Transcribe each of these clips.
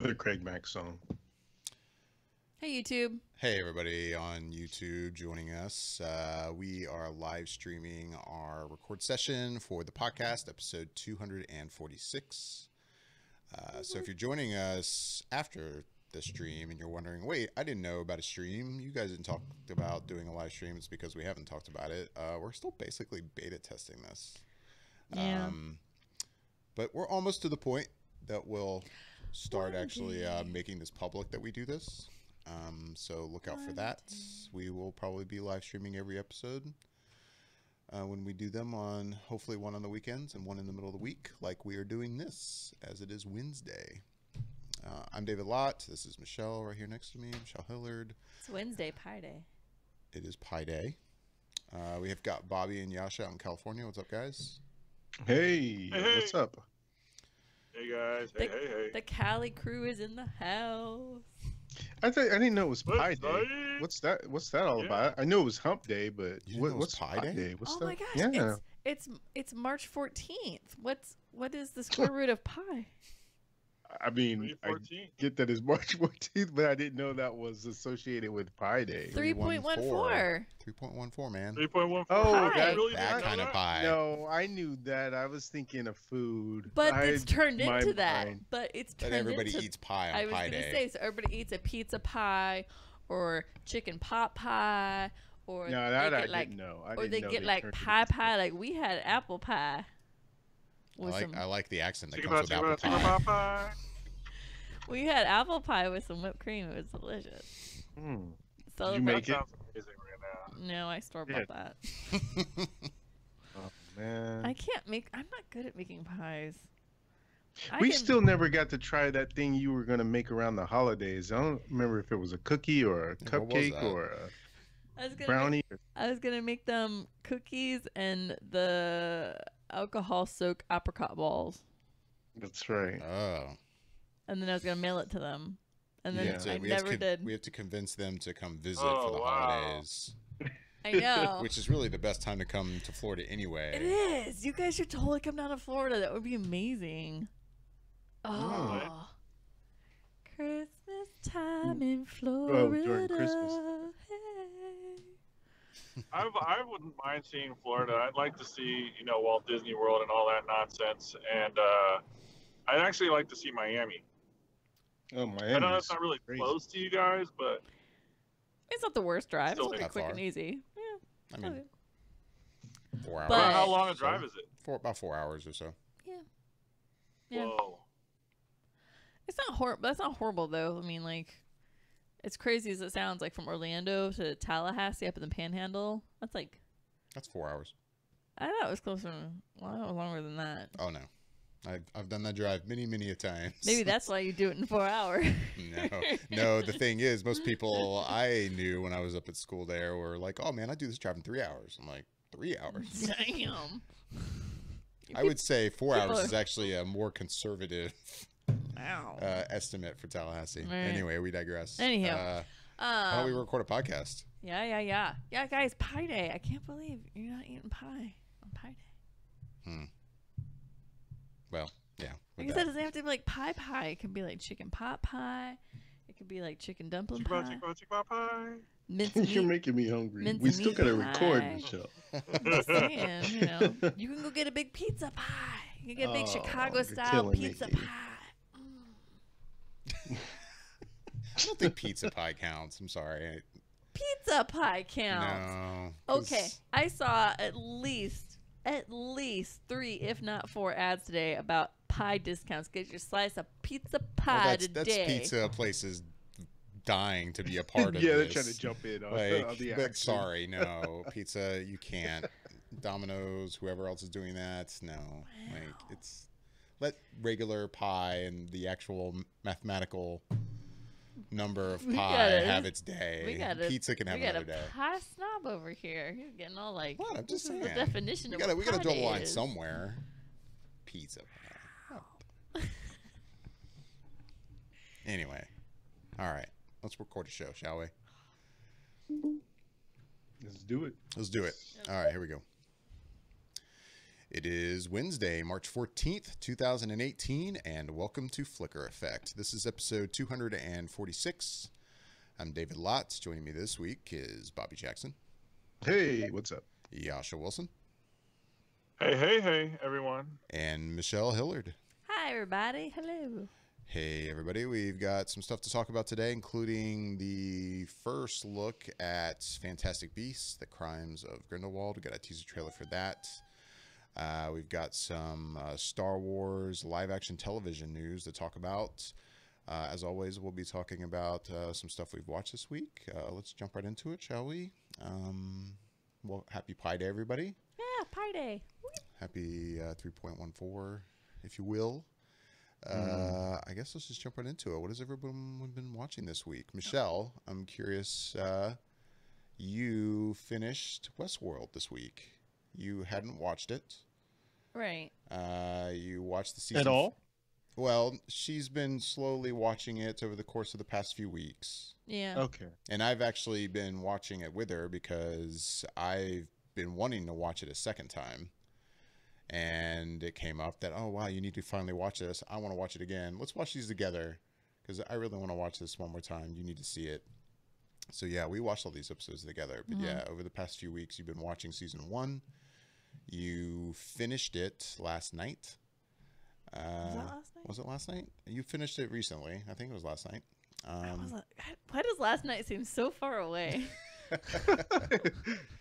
The Craig Mack song. Hey, YouTube. Hey, everybody on YouTube joining us. We are live streaming our record session for the podcast, episode 246. So if you're joining us after the stream and you're wondering, wait, I didn't know about a stream. You guys didn't talk about doing a live stream. It's because we haven't talked about it. We're still basically beta testing this. Yeah. But we're almost to the point that we'll start actually making this public that we do this. So look out for that. We will probably be live streaming every episode when we do them, on hopefully one on the weekends and one in the middle of the week, like we are doing this, as it is Wednesday. I'm David Lott. This is Michelle right here next to me, Michelle Hillard. It's Wednesday, Pie Day. It is Pie Day. We have got Bobby and Yasha out in California. What's up, guys? Hey, what's up? Hey guys, hey. The Cali crew is in the house. I didn't know it was Pie What's Day. up? What's that all about? I knew it was Hump Day, but You didn't know it was what's Pie Day? What's Oh that? my gosh! Yeah. It's March 14th. What is the square root of pi? I mean, I 314. get that it's March 14th, but I didn't know that was associated with Pie Day. 3.14. 3.14, man. 3.14. Oh, Pie. That kind of pie. No, I knew that. I was thinking of food. But it's turned my into that. mind- But it's That turned everybody into. eats pie I on was Pie gonna Day. say, so everybody eats a pizza pie, or chicken pot pie, or No, they that get I like, didn't know. I or didn't they know get they like turned it pie into pie. Like we had apple pie. With some, I like the accent that Chicken comes pie, with chicken apple pie, pie. chicken pie. we had apple pie with some whipped cream. It was delicious. So Did you make That it? sounds amazing right now. No, I store bought that. Oh man. I can't make. I'm not good at making pies. We still never got to try that thing you were gonna make around the holidays. I don't remember if it was a cookie or a Yeah, what was cupcake that? or a I was gonna brownie. I was gonna make them cookies and the alcohol soak apricot balls, That's right. Oh. and then I was gonna mail it to them, and then Yeah. I never did. We have to convince them to come visit Oh, for the wow. holidays, I know. which is really the best time to come to Florida anyway. It is. You guys should totally come down to Florida. That would be amazing. Oh. Christmas time in Florida. during Christmas. Hey. I wouldn't mind seeing Florida. I'd like to see, Walt Disney World and all that nonsense. And I'd actually like to see Miami. Oh, Miami. I know that's not really crazy. close to you guys, but It's not the worst drive. Still It's pretty not quick far. and easy. Yeah. I mean, okay. 4 hours. But- how long a drive is it? About 4 hours or so. Yeah. Whoa. It's not horrible. That's not horrible though. I mean, like, it's crazy as it sounds. Like from Orlando to Tallahassee up in the Panhandle. That's like, That's 4 hours. I thought it was closer. Well, that was longer than that. Oh no, I've done that drive many a times. Maybe that's why you do it in 4 hours. No. The thing is, most people I knew when I was up at school there were like, "Oh man, I do this drive in 3 hours." I'm like, 3 hours? Damn. I would say 4 people hours are- is actually a more conservative Wow. estimate for Tallahassee. Right. Anyway, we digress. Anyhow, Why don't we record a podcast? Yeah, guys, Pie Day. I can't believe you're not eating pie on Pie Day. Well, yeah. Like with I said, it that. doesn't have to be like pie. It could be like chicken pot pie. It could be like chicken dumpling Chicken pie. pie, chicken pie. Mince You're meat. making me hungry. Mince We still meat gotta record, pie. Michelle. I'm just saying, you can go get a big pizza pie. You can get a big Oh, Chicago you're style killing me. pizza pie. I don't think pizza pie counts. I'm sorry. Pizza pie counts. No. Okay, 'cause- I saw at least 3, if not 4 ads today about pie discounts. Get your slice of pizza well, pie that's today. pizza places dying to be a part of Yeah, they're this. trying to jump in on, Like, on the but action. sorry, no pizza. You can't. Domino's, whoever else is doing that, no. Like it's let regular pie and the actual mathematical number of We pie gotta- have its day. we got a- Pizza can have we got another a day. pie snob over here. You're getting all like, What? I'm just this is saying. the definition We of gotta what draw pie the line is. somewhere. Pizza pie. Anyway, all right. Let's record a show, shall we? Let's do it. Let's do it. All right, here we go. It is Wednesday, March 14th, 2018, and welcome to Flicker Effect. This is episode 246. I'm David Lotz. Joining me this week is Bobby Jackson. Hey, what's up? Yasha Wilson. Hey, everyone. And Michelle Hillard. Hi, everybody. Hello. Hey, everybody. We've got some stuff to talk about today, including the first look at Fantastic Beasts, The Crimes of Grindelwald. We've got a teaser trailer for that. We've got some Star Wars live-action television news to talk about. As always, we'll be talking about some stuff we've watched this week. Let's jump right into it, shall we? Well, happy Pi Day, everybody. Yeah, Pi Day. Happy 3.14, if you will. I guess let's just jump right into it. What has everyone been watching this week? Michelle, I'm curious. You finished Westworld this week. You hadn't watched it. Right. You watched the season. At all? Well, she's been slowly watching it over the course of the past few weeks. Yeah. Okay. And I've actually been watching it with her because I've been wanting to watch it a second time. And it came up that, oh, wow, you need to finally watch this. I want to watch it again. Let's watch these together because I really want to watch this one more time. You need to see it. So, yeah, we watched all these episodes together. But, yeah, over the past few weeks, you've been watching season 1. You finished it last night. Was that last night? Was it last night? You finished it recently. I think it was last night. Why does last night seem so far away?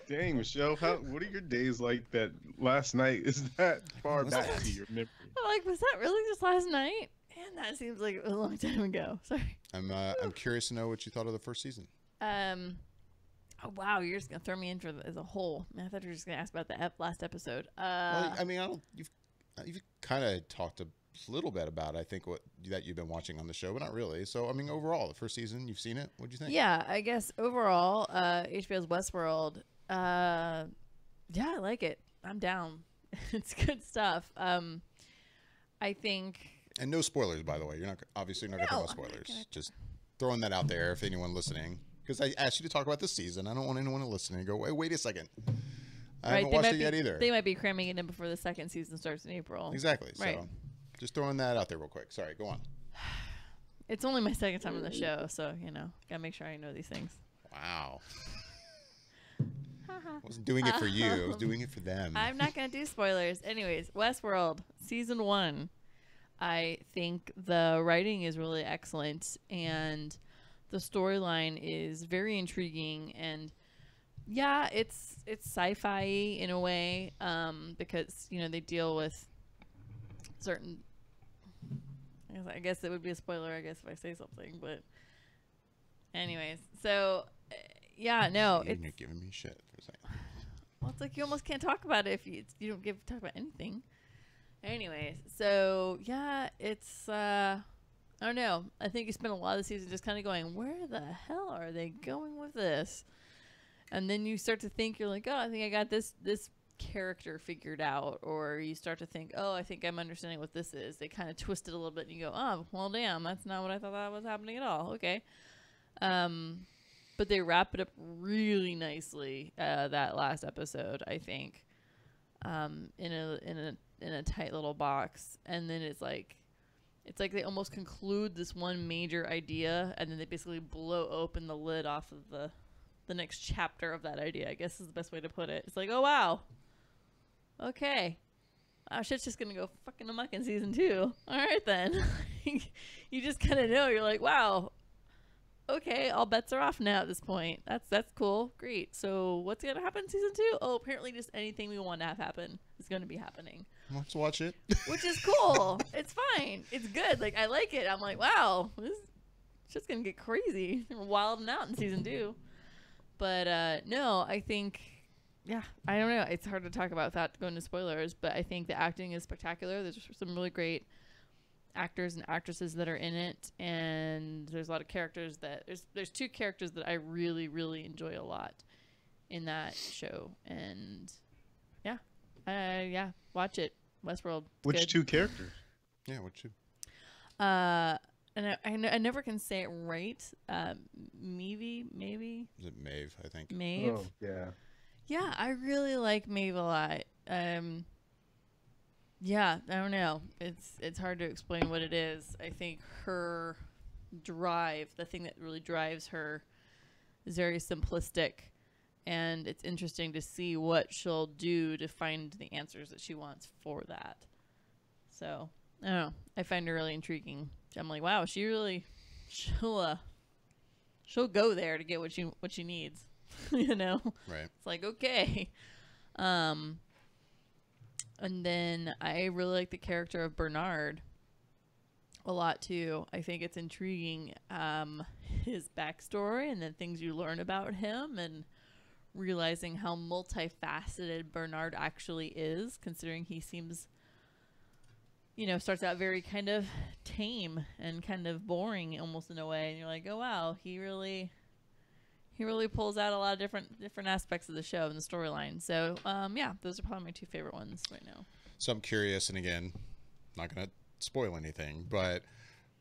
Dang, Michelle, what are your days like that last night is that far back to your memory? I'm like, was that really just last night? And that seems like a long time ago. Sorry. I'm curious to know what you thought of the first season. Oh, wow, you're just gonna throw me in for as a whole. I thought you were just gonna ask about the last episode. Well, I mean, you've kind of talked a little bit about, I think, that you've been watching on the show, but not really. So, I mean, overall, the first season, you've seen it. What'd you think? Yeah, I guess overall, HBO's Westworld. Yeah, I like it. I'm down. It's good stuff. I think. And no spoilers, by the way. You're not obviously not going to talk about spoilers. Just throwing that out there if anyone listening. Because I asked you to talk about this season. I don't want anyone to listen and go, wait a second. I haven't watched it yet either. They might be cramming it in before the second season starts in April. Exactly. Right. So just throwing that out there real quick. Sorry, go on. It's only my second time on the show, so, gotta make sure I know these things. Wow. I wasn't doing it for you. I was doing it for them. I'm not gonna do spoilers. Anyways, Westworld, season 1. I think the writing is really excellent, and the storyline is very intriguing, and yeah, it's sci-fi in a way, because they deal with certain. I guess it would be a spoiler, I guess, if I say something, but anyways, so yeah, no, you're giving me shit for a second. Well, it's like you almost can't talk about it if you don't talk about anything. Anyways, so yeah, it's I don't know. I think you spent a lot of the season just kind of going, where the hell are they going with this? And then you start to think, you're like, oh, I think I got this character figured out. Or you start to think, oh, I think I'm understanding what this is. They kind of twist it a little bit, and you go, oh, well, damn, that's not what I thought that was happening at all. Okay. But they wrap it up really nicely, that last episode, I think, in a tight little box. And then it's like they almost conclude this one major idea, and then they basically blow open the lid off of the next chapter of that idea, I guess is the best way to put it. It's like, oh, wow. Okay. Shit's just going to go fucking amok in season 2. All right, then. You just kind of know. You're like, wow. Okay, all bets are off now at this point. That's cool. Great. So what's going to happen in season 2? Oh, apparently just anything we want to have happen is going to be happening. Let's watch it. Which is cool. It's fine. It's good. Like, I like it. I'm like, wow, this shit's going to get crazy. We're wilding out in season 2. But no, I think, yeah, I don't know. It's hard to talk about without going to spoilers, but I think the acting is spectacular. There's some really great actors and actresses that are in it, and there's a lot of characters that there's 2 characters that I really, really enjoy a lot in that show, and yeah, watch it. Westworld. Which good. 2 characters? Yeah, which 2? And I never can say it right. Maybe. Is it Maeve, I think? Maeve. Oh, yeah. Yeah, I really like Maeve a lot. Yeah, I don't know. It's hard to explain what it is. I think her drive, the thing that really drives her, is very simplistic, and it's interesting to see what she'll do to find the answers that she wants for that. So I don't know. I find her really intriguing. I'm like, wow, she'll go there to get what she needs. You know, Right. It's like, okay. And then I really like the character of Bernard a lot too. I think it's intriguing, his backstory and the things you learn about him, and realizing how multifaceted Bernard actually is, considering he seems, starts out very kind of tame and kind of boring almost in a way, and you're like, oh wow, he really pulls out a lot of different aspects of the show and the storyline. So yeah, those are probably my two favorite ones right now. So I'm curious, and again, not gonna spoil anything, but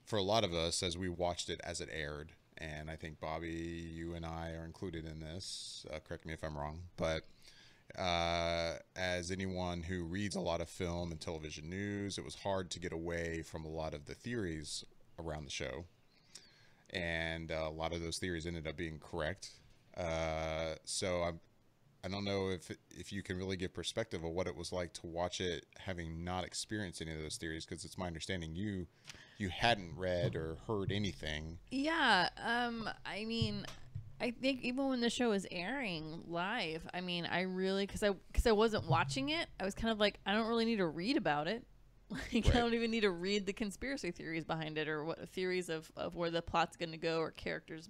for a lot of us, as we watched it as it aired, and I think Bobby, you and I are included in this, correct me if I'm wrong, but as anyone who reads a lot of film and television news, it was hard to get away from a lot of the theories around the show, and a lot of those theories ended up being correct. So I don't know if you can really give perspective of what it was like to watch it having not experienced any of those theories, because it's my understanding you hadn't read or heard anything. Yeah, I mean, I think even when the show was airing live, I mean, I really, because I wasn't watching it, I was kind of like, I don't really need to read about it. Like, right. I don't even need to read the conspiracy theories behind it, or what theories of where the plot's going to go, or characters'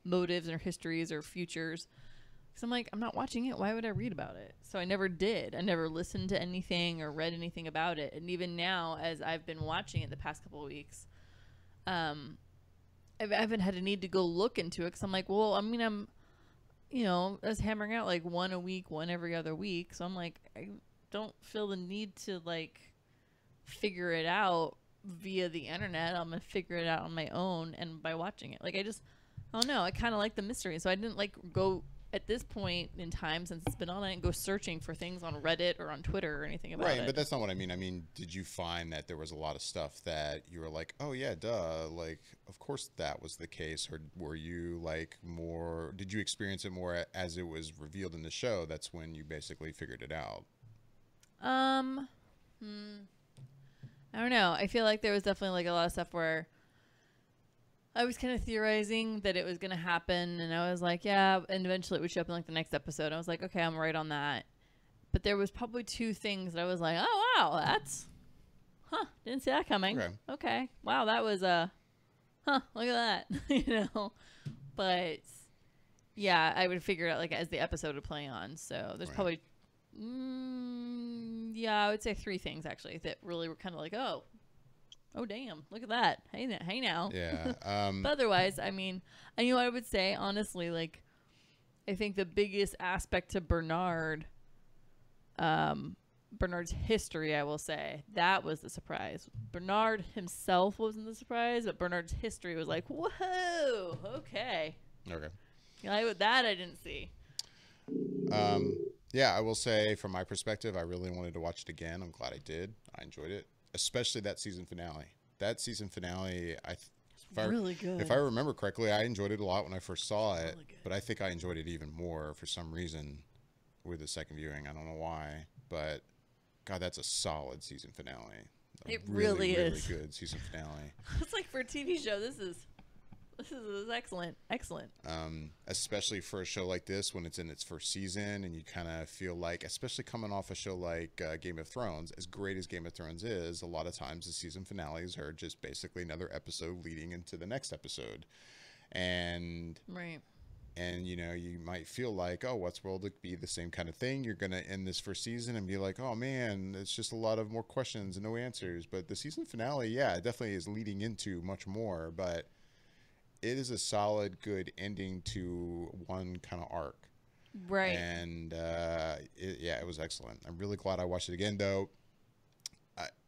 motives or histories or futures. Because I'm like, I'm not watching it. Why would I read about it? So I never did. I never listened to anything or read anything about it. And even now, as I've been watching it the past couple of weeks, I haven't had a need to go look into it, because I'm like, well, I mean, I was hammering out like one a week, one every other week. So I'm like, I don't feel the need to like figure it out via the internet. I'm going to figure it out on my own and by watching it. Like, I don't know. I kind of like the mystery. So I didn't like go at this point in time, since it's been on, I didn't go searching for things on Reddit or on Twitter or anything about it. Right, but that's not what I mean. I mean, did you find that there was a lot of stuff that you were like, oh yeah, duh, like, of course that was the case? Or were you like more, did you experience it more as it was revealed in the show? That's when you basically figured it out. I don't know. I feel like there was definitely like a lot of stuff where I was kind of theorizing that it was going to happen, and I was like, yeah, and eventually it would show up in like the next episode. I was like, okay, I'm right on that. But there was probably two things that I was like, oh, wow, didn't see that coming. Okay. Wow, that was look at that, But yeah, I would figure it out like as the episode would play on. So there's probably, yeah, I would say three things actually that really were kind of like, oh damn, look at that. Hey now. Yeah. But otherwise, I mean, I knew I would say, honestly, like, I think the biggest aspect to Bernard's history, I will say, that was the surprise. Bernard himself wasn't the surprise, but Bernard's history was like, whoa, okay. That I didn't see. Yeah, I will say from my perspective, I really wanted to watch it again. I'm glad I did. I enjoyed it. Especially that season finale. That season finale, really good. If I remember correctly, I enjoyed it a lot when I first saw it, but I think I enjoyed it even more for some reason with the second viewing. I don't know why, but God, that's a solid season finale. It really is. Really good season finale. It's like for a TV show, this is excellent. Especially for a show like this when it's in its first season, and you kind of feel like, especially coming off a show like Game of Thrones, as great as Game of Thrones is, a lot of times the season finales are just basically another episode leading into the next episode. And right. And, you might feel like, oh, Westworld would be the same kind of thing. You're going to end this first season and be like, oh, man, it's just a lot of more questions and no answers. But the season finale, yeah, it definitely is leading into much more. But it is a solid, good ending to one kind of arc. Right. And, it was excellent. I'm really glad I watched it again, though.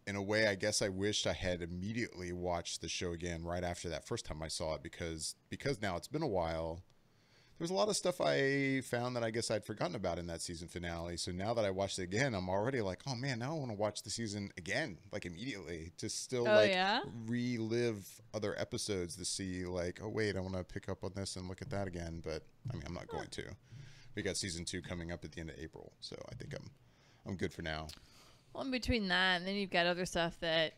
In a way, I guess I wished I had immediately watched the show again right after that first time I saw it, because now it's been a while. There's a lot of stuff I found that I guess I'd forgotten about in that season finale. So now that I watched it again, I'm already like, oh man, now I want to watch the season again, like immediately, to still relive other episodes to see like, oh wait, I want to pick up on this and look at that again. But I mean, I'm not going to. We got season 2 coming up at the end of April, so I think I'm good for now. Well, in between that, and then you've got other stuff that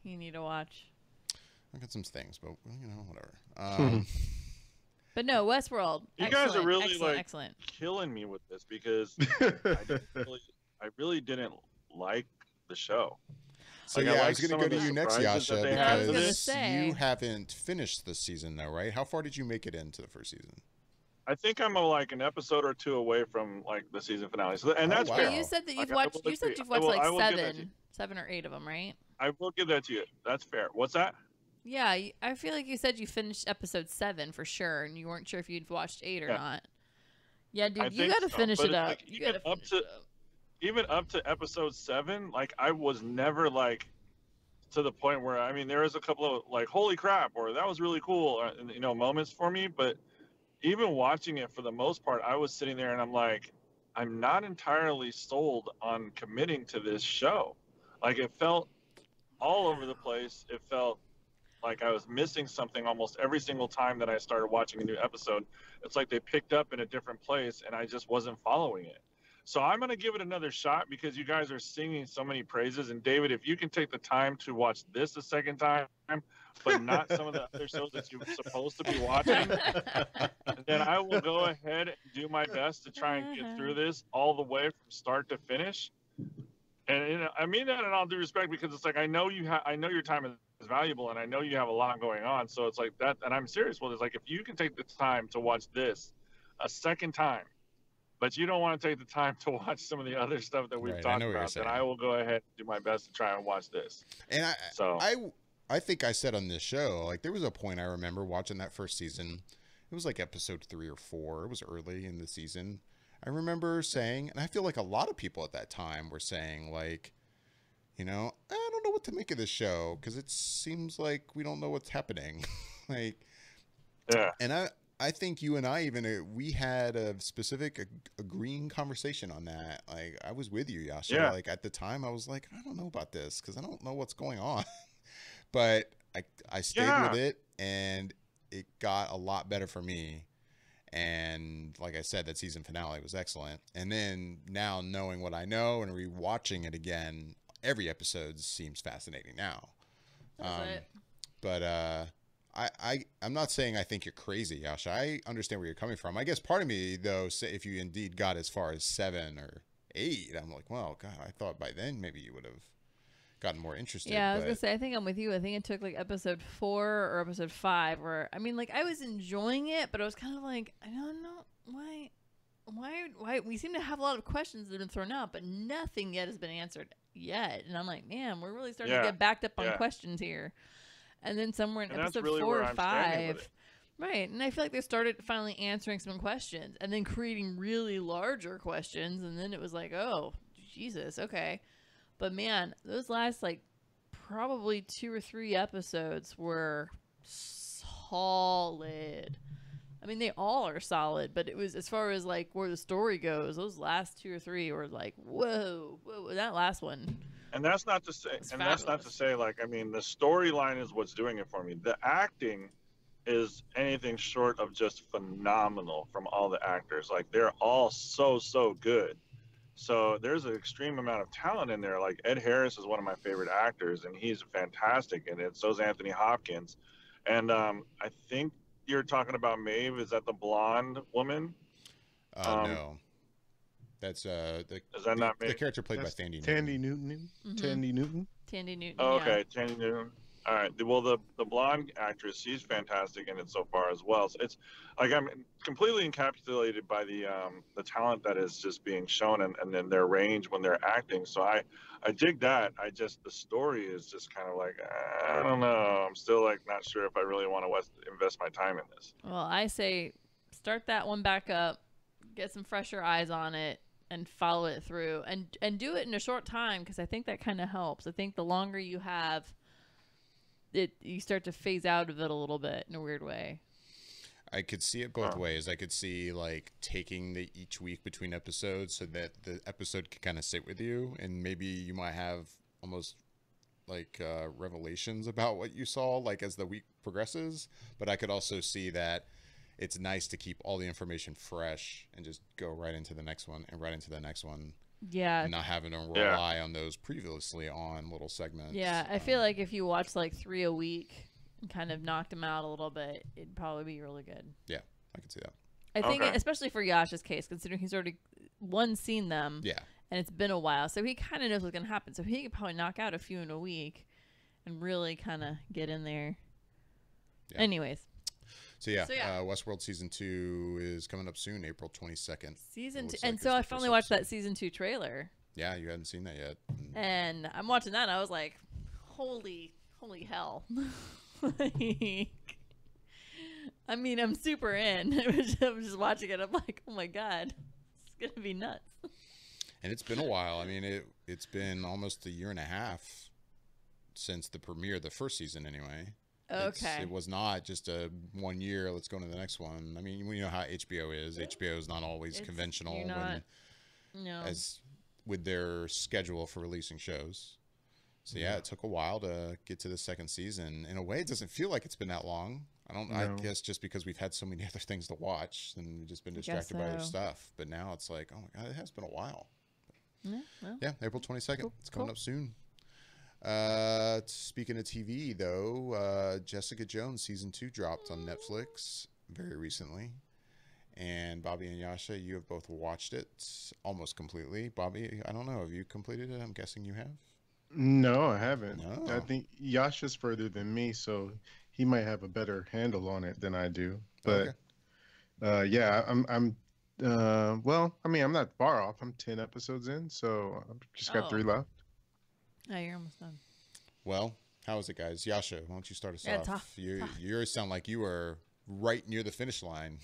you need to watch. I got some things, but whatever. But no, Westworld. You guys are really excellent. Killing me with this because I really didn't like the show. So I was going to go to you next, Yasha, because you haven't finished this season, though, right? How far did you make it into the first season? I think I'm like an episode or 2 away from like the season finale. So, and that's fair. You said that you've watched. You said you've watched like 7 or 8 of them, right? I will give that to you. That's fair. What's that? Yeah, I feel like you said you finished episode 7 for sure, and you weren't sure if you'd watched 8 or not. Yeah, dude, you got to finish it up. Like, even up to episode 7, like I was never like to the point where there was a couple of like holy crap or that was really cool, moments for me. But even watching it for the most part, I was sitting there and I'm like, I'm not entirely sold on committing to this show. Like it felt all over the place. It felt like I was missing something almost every single time that I started watching a new episode. It's like they picked up in a different place and I just wasn't following it. So I'm going to give it another shot because you guys are singing so many praises. And David, if you can take the time to watch this a second time, but not some of the other shows that you're supposed to be watching, then I will go ahead and do my best to try and get through this all the way from start to finish. And I mean that in all due respect, because it's like I know your time is valuable, and I know you have a lot going on. So it's like that, and I'm serious with it. It's like if you can take the time to watch this a second time, but you don't want to take the time to watch some of the other stuff that we've talked about, then I will go ahead and do my best to try and watch this. And I think I said on this show, like there was a point I remember watching that first season. It was like episode 3 or 4. It was early in the season. I remember saying, and I feel like a lot of people at that time were saying, like, I don't know what to make of this show because it seems like we don't know what's happening. And I think you and I we had a specific agreeing conversation on that. Like I was with you, Yasha. Yeah. Like at the time I was like, I don't know about this because I don't know what's going on. But I stayed with it and it got a lot better for me. And like I said, that season finale was excellent. And then now knowing what I know and rewatching it again, every episode seems fascinating now. But I'm not saying I think you're crazy, Yasha. I understand where you're coming from. I guess part of me, though, say if you indeed got as far as 7 or 8, I'm like, well, God, I thought by then maybe you would have gotten more interested. Yeah, I was gonna say, I think I'm with you. I think it took like episode 4 or episode 5 where I was enjoying it, but I was kind of like, I don't know why we seem to have a lot of questions that have been thrown out, but nothing yet has been answered yet. And I'm like, man, we're really starting to get backed up on questions here. And then somewhere in episode really 4 or 5, right? And I feel like they started finally answering some questions and then creating really larger questions. And then it was like, oh, Jesus, okay. But man, those last like probably 2 or 3 episodes were solid. I mean, they all are solid, but it was as far as like where the story goes, those last 2 or 3 were like, whoa, that last one. And that's not to say, like, the storyline is what's doing it for me. The acting is anything short of just phenomenal from all the actors. Like, they're all so good. So there's an extreme amount of talent in there. Like Ed Harris is one of my favorite actors, and he's fantastic in it. So is Anthony Hopkins. And I think you're talking about Maeve. Is that the blonde woman? No. That's is that not Maeve? The character played by Tandy Newton. Tandy Newton. Tandy Newton. Oh, okay, Tandy Newton. All right. Well, the blonde actress, she's fantastic in it so far as well. So it's like I'm completely encapsulated by the talent that is just being shown and then their range when they're acting. So I dig that. The story is just kind of like, I don't know. I'm still like not sure if I really want to invest my time in this. Well, I say start that one back up, get some fresher eyes on it, and follow it through and do it in a short time, because I think that kind of helps. I think the longer you have it, you start to phase out of it a little bit in a weird way. I could see it both ways. I could see like taking the each week between episodes so that the episode can kind of sit with you, and maybe you might have almost like revelations about what you saw like as the week progresses. But I could also see that it's nice to keep all the information fresh and just go right into the next one and right into the next one. Yeah. And not having to rely on those previously on little segments. Yeah, I feel like if you watch like 3 a week and kind of knocked them out a little bit, it'd probably be really good. Yeah, I can see that. I think, especially for Yasha's case, considering he's already seen them. Yeah. And it's been a while, so he kind of knows what's going to happen. So he could probably knock out a few in a week and really kind of get in there. Yeah. Anyways. So yeah, Westworld season 2 is coming up soon, April 22nd. Season 2, and so I finally watched that season 2 trailer. Yeah, you hadn't seen that yet. And I'm watching that, and I was like, "Holy hell!" Like, I mean, I'm super in. I'm just watching it. I'm like, "Oh my god, it's gonna be nuts." And it's been a while. I mean, it's been almost a year and a half since the premiere of the first season, anyway. Okay. It was not just a 1 year, let's go on to the next one. I mean, you know how HBO is. HBO is not always conventional as with their schedule for releasing shows. So yeah, it took a while to get to the second season. In a way, it doesn't feel like it's been that long. I guess just because we've had so many other things to watch and we've just been distracted by other stuff. But now it's like, oh my god, it has been a while. Yeah, April 22nd. It's coming up soon. Speaking of TV, though, Jessica Jones season 2 dropped on Netflix very recently, and Bobby and Yasha, you have both watched it almost completely. Bobby, I don't know, have you completed it? I'm guessing you have. No, I haven't. No. I think Yasha's further than me, so he might have a better handle on it than I do. But yeah, I'm well, I mean, I'm not far off. I'm 10 episodes in, so I've just got 3 left. Oh, you're almost done. Well, how is it, guys? Yasha, why don't you start us off? Tough. You sound like you were right near the finish line.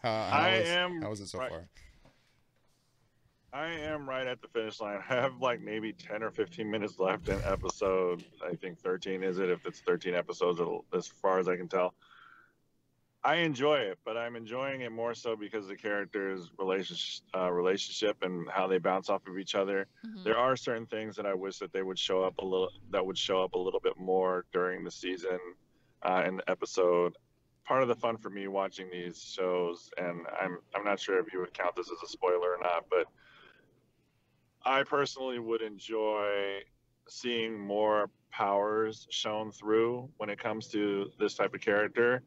How is it so far? I am right at the finish line. I have like maybe 10 or 15 minutes left in episode, I think 13 is it? If it's 13 episodes, as far as I can tell. I enjoy it, but I'm enjoying it more so because of the characters' relationship and how they bounce off of each other. Mm-hmm. There are certain things that I wish that they would show up a little bit more during the season, in the episode. Part of the fun for me watching these shows, and I'm not sure if you would count this as a spoiler or not, but I personally would enjoy seeing more powers shown through when it comes to this type of character.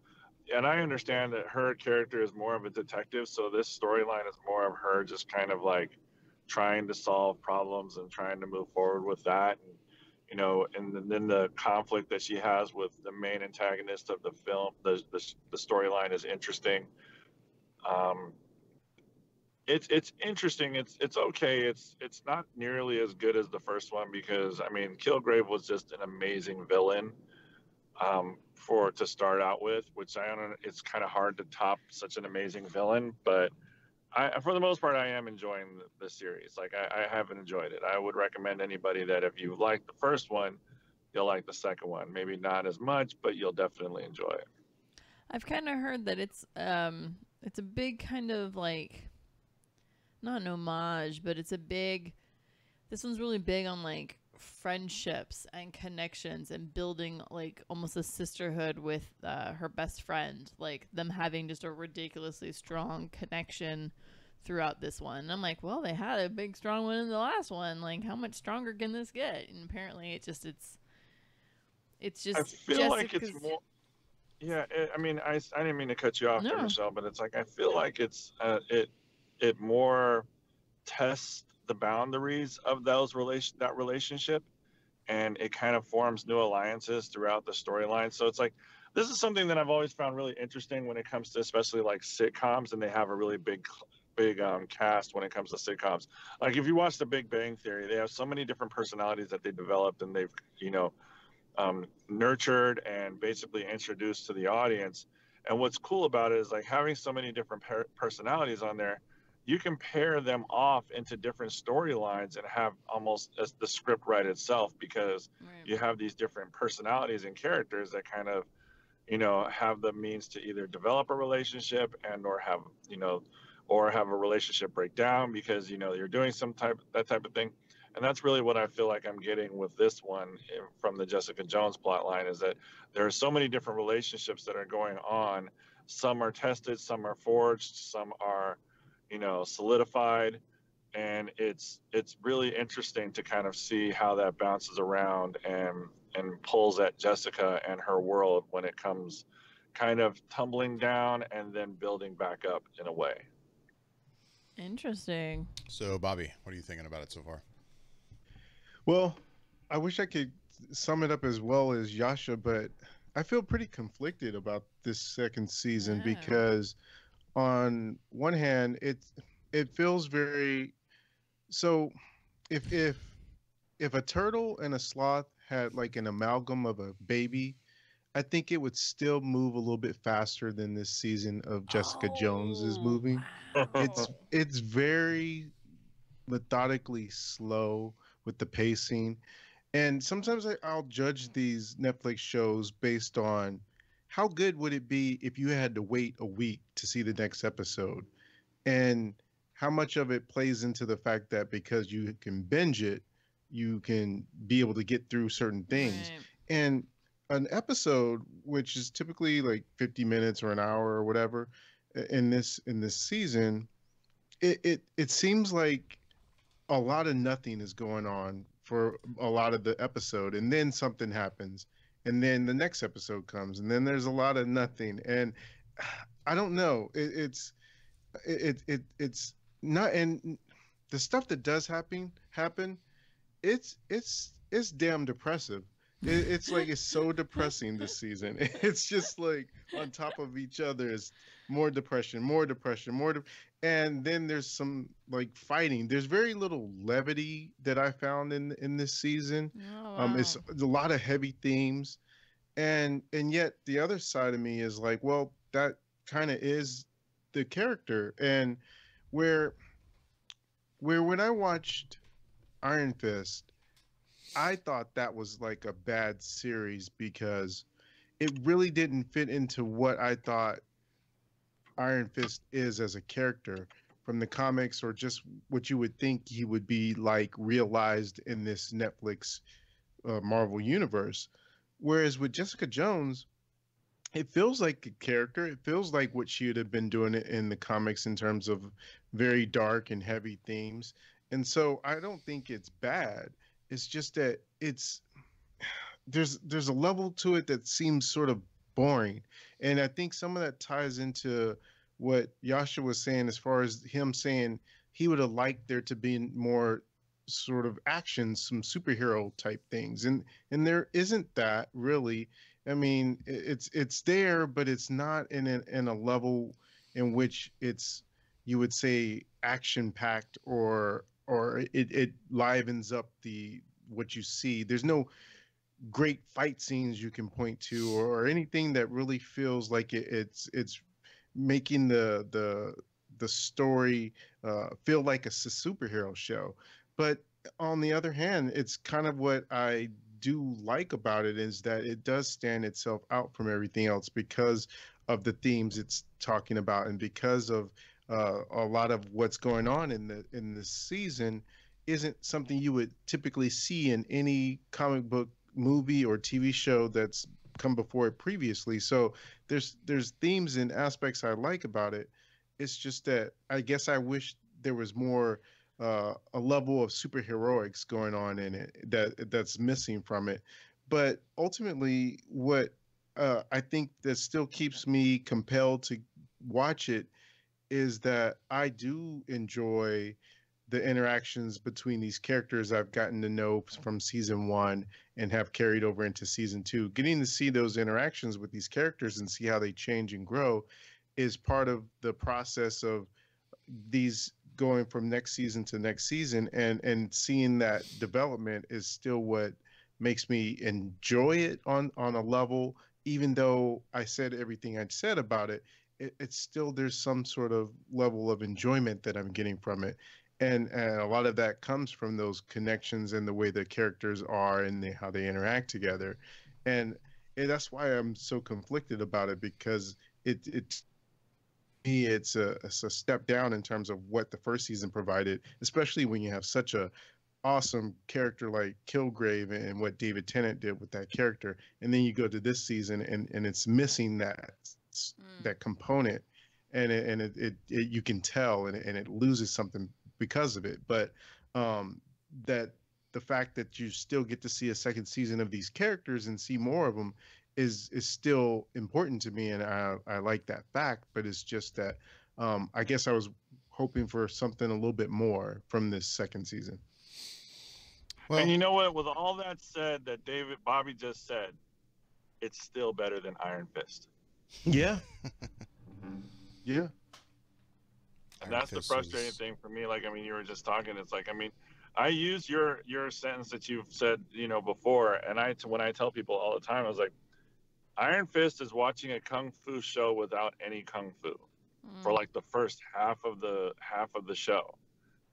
And I understand that her character is more of a detective, so this storyline is more of her just kind of like trying to solve problems and trying to move forward with that. And, you know, and then the conflict that she has with the main antagonist of the film, the storyline is interesting. It's interesting. It's okay. It's not nearly as good as the first one because, I mean, Kilgrave was just an amazing villain. To start out with, which I don't know, it's kind of hard to top such an amazing villain, but for the most part, I am enjoying the series. Like I haven't enjoyed it. I would recommend anybody that if you like the first one, you'll like the second one. Maybe not as much, but you'll definitely enjoy it. I've kind of heard that it's a big kind of like, not an homage, but this one's really big on like friendships and connections and building like almost a sisterhood with her best friend, like them having just a ridiculously strong connection throughout this one. And I'm like, well, they had a big strong one in the last one, like how much stronger can this get? And apparently it's just I feel like it's more I mean, I didn't mean to cut you off there, Michelle, but it's like I feel like it's it more tests the boundaries of that relationship, and it kind of forms new alliances throughout the storyline. So it's like, this is something that I've always found really interesting when it comes to especially like sitcoms, and they have a really big cast when it comes to sitcoms. Like if you watch The Big Bang Theory, they have so many different personalities that they developed and they've, nurtured and basically introduced to the audience. And what's cool about it is like having so many different personalities on there, you can pair them off into different storylines and have almost as the script write itself, because you have these different personalities and characters that kind of, have the means to either develop a relationship and or have, or have a relationship break down because, you're doing that type of thing. And that's really what I feel like I'm getting with this one from the Jessica Jones plot line, is that there are so many different relationships that are going on. Some are tested, some are forged, some are, solidified. And it's really interesting to kind of see how that bounces around and pulls at Jessica and her world when it comes kind of tumbling down and then building back up in a way. Interesting. So, Bobby, what are you thinking about it so far? Well, I wish I could sum it up as well as Yasha, but I feel pretty conflicted about this second season because on one hand, it feels very so if a turtle and a sloth had like an amalgam of a baby, I think it would still move a little bit faster than this season of Jessica Jones is moving. Wow. It's very methodically slow with the pacing. And sometimes I'll judge these Netflix shows based on how good would it be if you had to wait a week to see the next episode, and how much of it plays into the fact that because you can binge it, you can be able to get through certain things. Right. And an episode, which is typically like 50 minutes or an hour or whatever, in this season, it seems like a lot of nothing is going on for a lot of the episode, and then something happens, and then the next episode comes, and then there's a lot of nothing. And I don't know, it's not. And the stuff that does happen, it's damn depressive. It's like it's so depressing this season. It's just like on top of each other is more depression, and then there's some like fighting. There's very little levity that I found in this season. Oh, wow. It's a lot of heavy themes, and yet the other side of me is like, well, that kind of is the character. And where when I watched Iron Fist, I thought that was like a bad series because it really didn't fit into what I thought Iron Fist is as a character from the comics, or just what you would think he would be like realized in this Netflix Marvel universe. Whereas with Jessica Jones, it feels like a character. It feels like what she would have been doing in the comics in terms of very dark and heavy themes. And so I don't think it's bad. It's just that there's a level to it that seems sort of boring. And I think some of that ties into what Yasha was saying, as far as him saying he would have liked there to be more sort of action, some superhero type things. And there isn't that really. I mean, it's there, but it's not in a level in which it's, you would say, action packed, or it livens up what you see. There's no great fight scenes you can point to, or anything that really feels like it's making the story feel like a superhero show. But on the other hand, it's kind of what I do like about it, is that it does stand itself out from everything else because of the themes it's talking about, and because of a lot of what's going on in this season isn't something you would typically see in any comic book movie or TV show that's come before it previously. So there's themes and aspects I like about it. It's just that I guess I wish there was more a level of superheroics going on in it that's missing from it. But ultimately, what I think that still keeps me compelled to watch it is that I do enjoy the interactions between these characters I've gotten to know from season one and have carried over into season two. Getting to see those interactions with these characters and see how they change and grow is part of the process of these going from next season to next season, and seeing that development is still what makes me enjoy it on a level. Even though I said everything I'd said about it, it's still, there's some sort of level of enjoyment that I'm getting from it. And a lot of that comes from those connections and the way the characters are and how they interact together. And that's why I'm so conflicted about it, because it's it's a step down in terms of what the first season provided, especially when you have such a awesome character like Kilgrave and what David Tennant did with that character, and then you go to this season and it's missing that component, and it you can tell, and it loses something because of it. But that the fact that you still get to see a second season of these characters and see more of them is still important to me, and I like that fact. But it's just that I guess I was hoping for something a little bit more from this second season. Well, and you know what? With all that said, that Bobby just said, it's still better than Iron Fist. Yeah. Yeah. And that's the frustrating thing for me. Like, I mean, you were just talking. It's like, I mean, I use your sentence that you've said, before, and when I tell people all the time, I was like, Iron Fist is watching a kung fu show without any kung fu for like the first half of the show,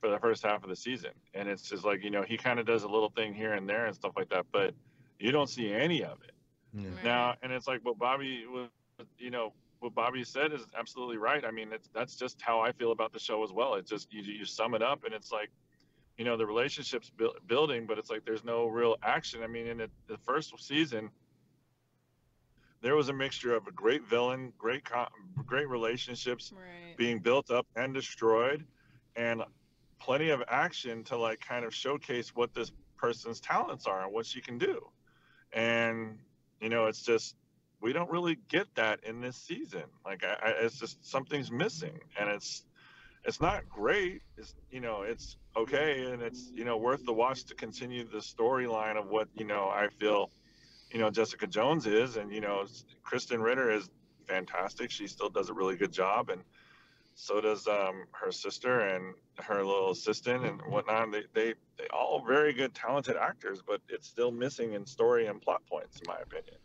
for the first half of the season. And it's just like, he kind of does a little thing here and there and stuff like that, but you don't see any of it. Yeah. Now, and it's like what Bobby said is absolutely right. I mean, that's just how I feel about the show as well. It's just, you sum it up and it's like, the relationship's building, but it's like there's no real action. I mean, in the first season, there was a mixture of a great villain, great relationships being built up and destroyed, and plenty of action to like kind of showcase what this person's talents are and what she can do. And, it's just, we don't really get that in this season. Like, it's just something's missing, and it's not great. It's okay, and it's worth the watch to continue the storyline of what I feel Jessica Jones is, and Kristen Ritter is fantastic. She still does a really good job, and so does her sister and her little assistant and whatnot. They all very good, talented actors, but it's still missing in story and plot points, in my opinion.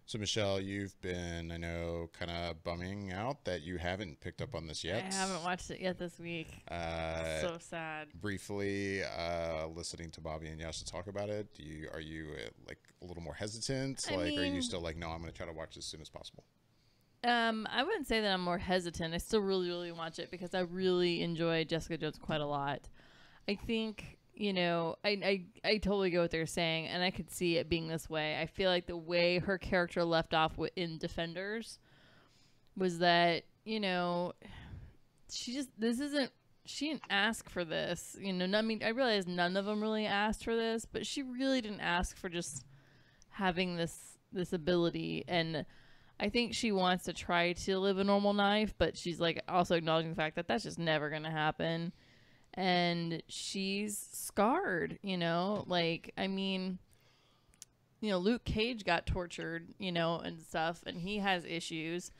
So, Michelle, you've been, I know, kind of bumming out that you haven't picked up on this yet. I haven't watched it yet this week. So sad. Briefly, listening to Bobby and Yasha talk about it, are you like a little more hesitant? Are you still like, no, I'm going to try to watch this as soon as possible? I wouldn't say that I'm more hesitant. I still really, really watch it because I really enjoy Jessica Jones quite a lot. I think, I totally get what they're saying, and I could see it being this way. I feel like the way her character left off in Defenders was that, she didn't ask for this. I realize none of them really asked for this, but she really didn't ask for just having this ability. And I think she wants to try to live a normal life, but she's like also acknowledging the fact that that's just never going to happen. And she's scarred, Luke Cage got tortured, and stuff, and he has issues.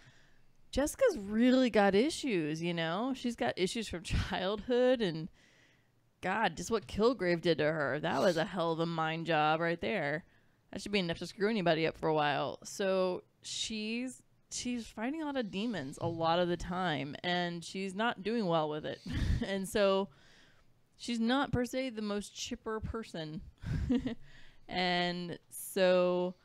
Jessica's really got issues, she's got issues from childhood, and God, just what Kilgrave did to her. That was a hell of a mind job right there. That should be enough to screw anybody up for a while. So she's fighting a lot of demons a lot of the time, and she's not doing well with it. And so she's not per se the most chipper person. And so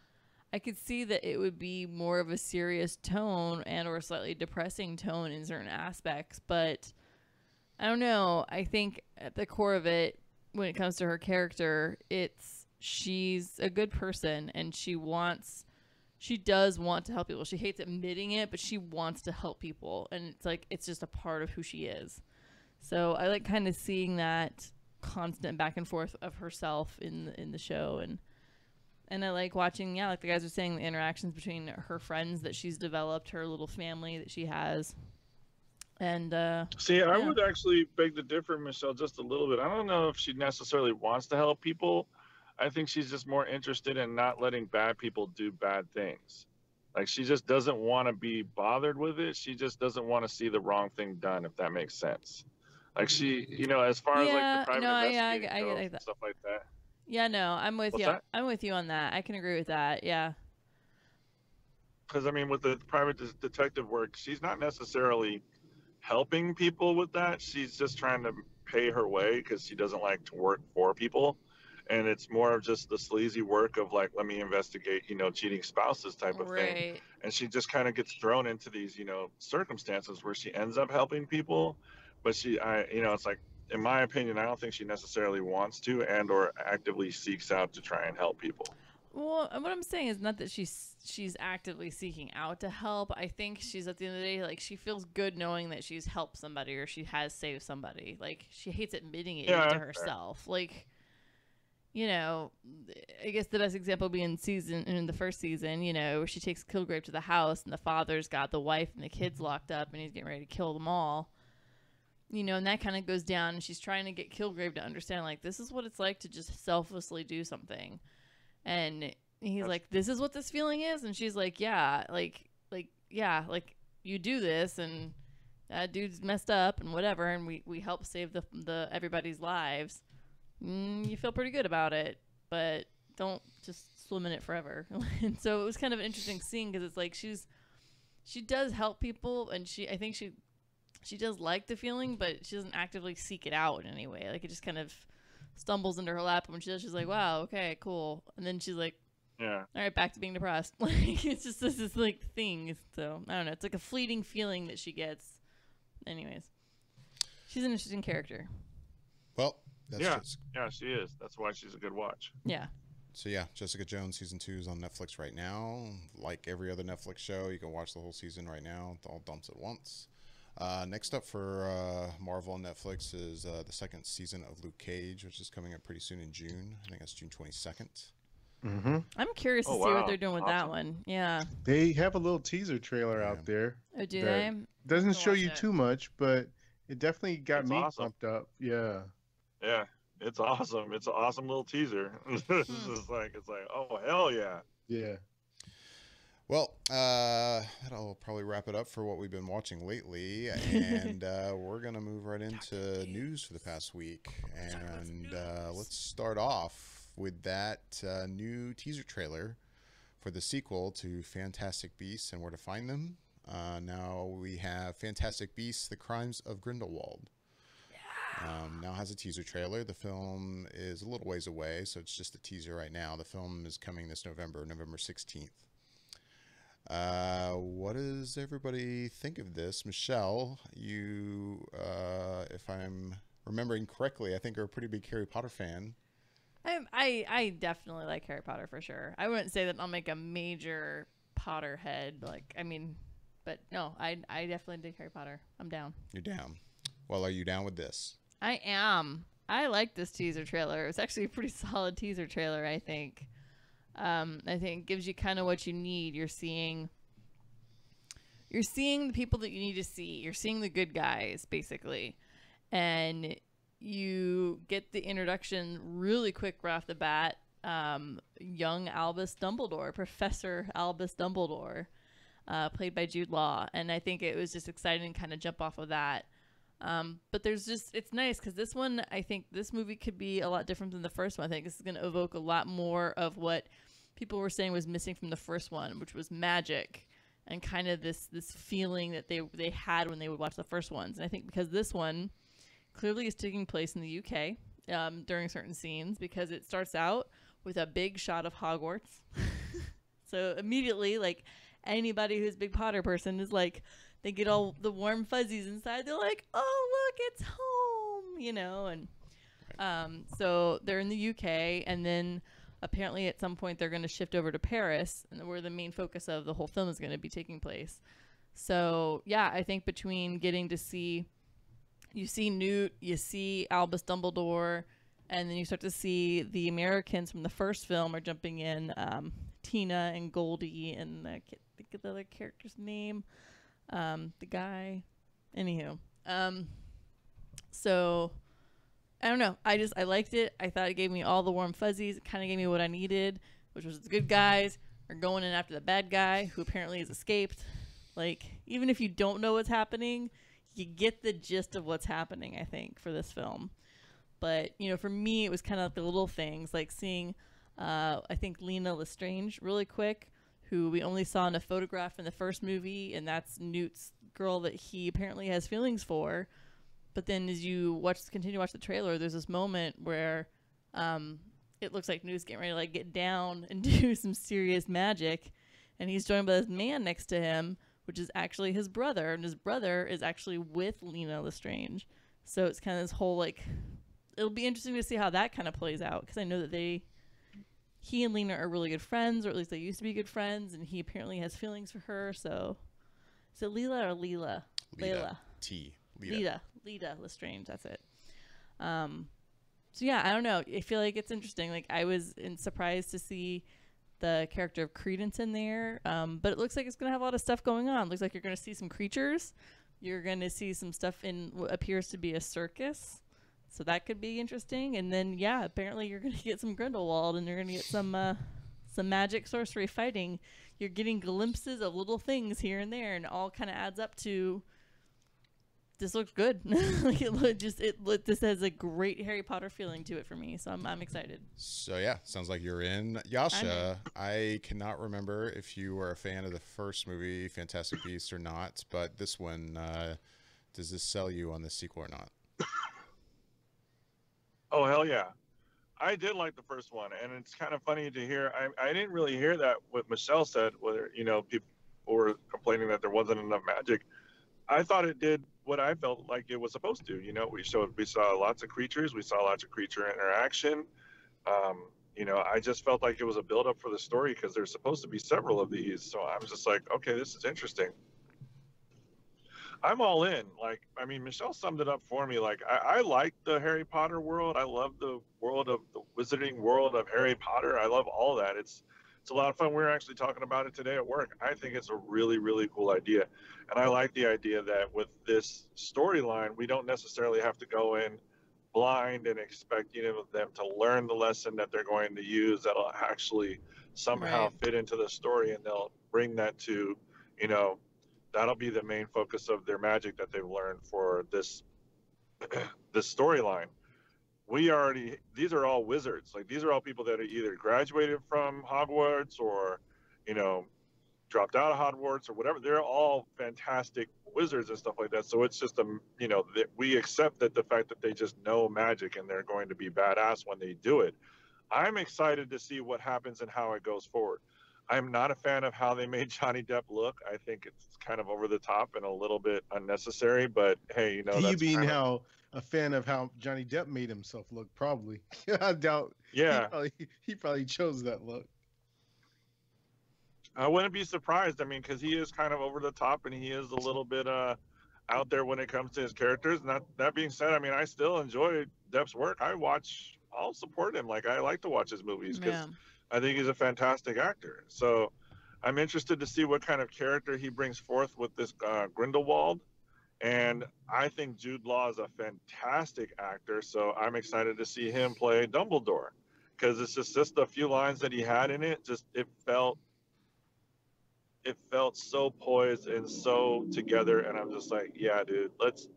I could see that it would be more of a serious tone and or slightly depressing tone in certain aspects. But I don't know. I think at the core of it, when it comes to her character, she's a good person, and she does want to help people. She hates admitting it, but she wants to help people. And it's like, it's just a part of who she is. So I like kind of seeing that constant back and forth of herself in the show. And I like watching, like the guys are saying, the interactions between her friends that she's developed, her little family that she has. And I would actually beg to differ, Michelle, just a little bit. I don't know if she necessarily wants to help people. I think she's just more interested in not letting bad people do bad things. Like, she just doesn't want to be bothered with it. She just doesn't want to see the wrong thing done, if that makes sense. Like, she, as far as like the private investigating and stuff like that. Yeah, no, I'm with you. I'm with you on that. I can agree with that. Yeah. Because with the private detective work, she's not necessarily helping people with that. She's just trying to pay her way because she doesn't like to work for people. and it's more of just the sleazy work of like, let me investigate, cheating spouses type of thing. And she just kind of gets thrown into these, circumstances where she ends up helping people, but it's like, in my opinion, I don't think she necessarily wants to and or actively seeks out to try and help people. Well, what I'm saying is not that she's actively seeking out to help. I think she's, at the end of the day, like, she feels good knowing that she's helped somebody or she has saved somebody. Like, she hates admitting it to herself. Fair. Like, I guess the best example being in the first season, where she takes Kilgrave to the house and the father's got the wife and the kids locked up and he's getting ready to kill them all. And that kind of goes down, and she's trying to get Kilgrave to understand, like, this is what it's like to just selflessly do something. And he's like, this is what this feeling is? And she's like, yeah, yeah, you do this, and that dude's messed up and whatever, and we help save the everybody's lives. You feel pretty good about it, but don't just swim in it forever. And so it was kind of an interesting scene, because it's like she does help people, and I think she does like the feeling, but she doesn't actively seek it out in any way. Like, it just kind of stumbles into her lap, and when she does, she's like, wow, okay, cool. And then she's like, yeah, all right, back to being depressed. Like, it's just this like thing. So I don't know, it's like a fleeting feeling that she gets. Anyways, she's an interesting character. Well, yeah, she is. That's why she's a good watch. Yeah. So yeah, Jessica Jones season 2 is on Netflix right now. Like every other Netflix show, you can watch the whole season right now. It all dumps at once. Next up for Marvel on Netflix is the second season of Luke Cage, which is coming up pretty soon in June. I think that's June 22nd. Mm-hmm. I'm curious to see what they're doing with that one. Yeah. They have a little teaser trailer out there. Oh, do they? Doesn't show you too much, but it definitely got me pumped up. Yeah. Yeah. It's awesome. It's an awesome little teaser. It's like, oh, hell yeah. Yeah. Well, that'll probably wrap it up for what we've been watching lately, and we're going to move right into news for the past week. And let's start off with that new teaser trailer for the sequel to Fantastic Beasts and Where to Find Them. Now we have Fantastic Beasts, The Crimes of Grindelwald. Now has a teaser trailer. The film is a little ways away, so it's just a teaser right now. The film is coming this November 16th. What does everybody think of this? Michelle, you, if I'm remembering correctly, I think are a pretty big Harry Potter fan. I definitely like Harry Potter for sure. I wouldn't say that I'll make a major Potterhead, but no, I definitely dig Harry Potter. I'm down. You're down. Well, are you down with this? I am. I like this teaser trailer. It was actually a pretty solid teaser trailer, I think. I think it gives you kind of what you need. You're seeing the people that you need to see. You're seeing the good guys, basically. And you get the introduction really quick right off the bat. Young Albus Dumbledore, Professor Albus Dumbledore, played by Jude Law. And I think it was just exciting to kind of jump off of that. But it's nice because this one, I think this movie could be a lot different than the first one. I think this is going to evoke a lot more of what people were saying was missing from the first one, which was magic and kind of this feeling that they had when they would watch the first ones. And I think because this one clearly is taking place in the UK during certain scenes, because it starts out with a big shot of Hogwarts. So immediately, like, anybody who's a big Potter person is like, they get all the warm fuzzies inside. They're like, oh, look, it's home, and so they're in the UK, and then apparently at some point they're going to shift over to Paris, and where the main focus of the whole film is going to be taking place. So yeah, I think between getting to see, you see Newt, you see Albus Dumbledore, and then you start to see the Americans from the first film are jumping in, Tina and Goldie, and I can't think of the other character's name. The guy, anywho. So I don't know. I liked it. I thought it gave me all the warm fuzzies. It kind of gave me what I needed, which was the good guys are going in after the bad guy who apparently has escaped. Like, even if you don't know what's happening, you get the gist of what's happening, I think, for this film. But, for me, it was kind of like the little things, like seeing, I think, Lena Lestrange really quick, who we only saw in a photograph in the first movie, and that's Newt's girl that he apparently has feelings for. But then as you continue to watch the trailer, there's this moment where it looks like Newt's getting ready to like get down and do some serious magic, and he's joined by this man next to him, which is actually his brother, and his brother is actually with Lena Lestrange. So it's kind of this whole like, it'll be interesting to see how that kind of plays out, because I know that he and Lena are really good friends, or at least they used to be good friends, and he apparently has feelings for her. So is it Leela or Leela? Leda. Leda Lestrange, that's it. So yeah, I don't know. I feel like it's interesting. Like, I was surprised to see the character of Credence in there, but it looks like it's gonna have a lot of stuff going on. Looks like you're gonna see some creatures. You're gonna see some stuff in what appears to be a circus, so that could be interesting. And then yeah, apparently you're gonna get some Grindelwald, and you're gonna get some magic, sorcery, fighting. You're getting glimpses of little things here and there, and it all kind of adds up to, this looks good. Like this has a great Harry Potter feeling to it for me, so I'm excited. So yeah, sounds like you're in. Yasha, I cannot remember if you were a fan of the first movie, Fantastic Beasts, or not, but this one, does this sell you on the sequel or not? Oh hell yeah, I did like the first one, and it's kind of funny to hear. I didn't really hear that what Michelle said, whether people were complaining that there wasn't enough magic. I thought it did what I felt like it was supposed to. We saw lots of creatures. We saw lots of creature interaction. I just felt like it was a build-up for the story, because there's supposed to be several of these. So I'm just like, okay, this is interesting. I'm all in. Like, I mean, Michelle summed it up for me. Like, I like the Harry Potter world. I love the world of the wizarding world of Harry Potter. I love all that. It's a lot of fun. We were actually talking about it today at work. I think it's a really, really cool idea. And I like the idea that with this storyline, we don't necessarily have to go in blind and expect them to learn the lesson that they're going to use that'll actually somehow fit into the story, and they'll bring that to, that'll be the main focus of their magic that they've learned for this this storyline. These are all wizards. Like, these are all people that are either graduated from Hogwarts or, dropped out of Hogwarts or whatever. They're all fantastic wizards and stuff like that. So it's just we accept that the fact that they just know magic and they're going to be badass when they do it. I'm excited to see what happens and how it goes forward. I'm not a fan of how they made Johnny Depp look. I think it's kind of over the top and a little bit unnecessary, but hey, you being a fan of how Johnny Depp made himself look, probably. I doubt. Yeah. He probably chose that look. I wouldn't be surprised. I mean, because he is kind of over the top, and he is a little bit out there when it comes to his characters. And that being said, I mean, I still enjoy Depp's work. I'll support him. Like, I like to watch his movies because I think he's a fantastic actor. So I'm interested to see what kind of character he brings forth with this Grindelwald. And I think Jude Law is a fantastic actor. So I'm excited to see him play Dumbledore, because it's just a few lines that he had in it. It felt so poised and so together, and I'm just like, yeah, dude, let's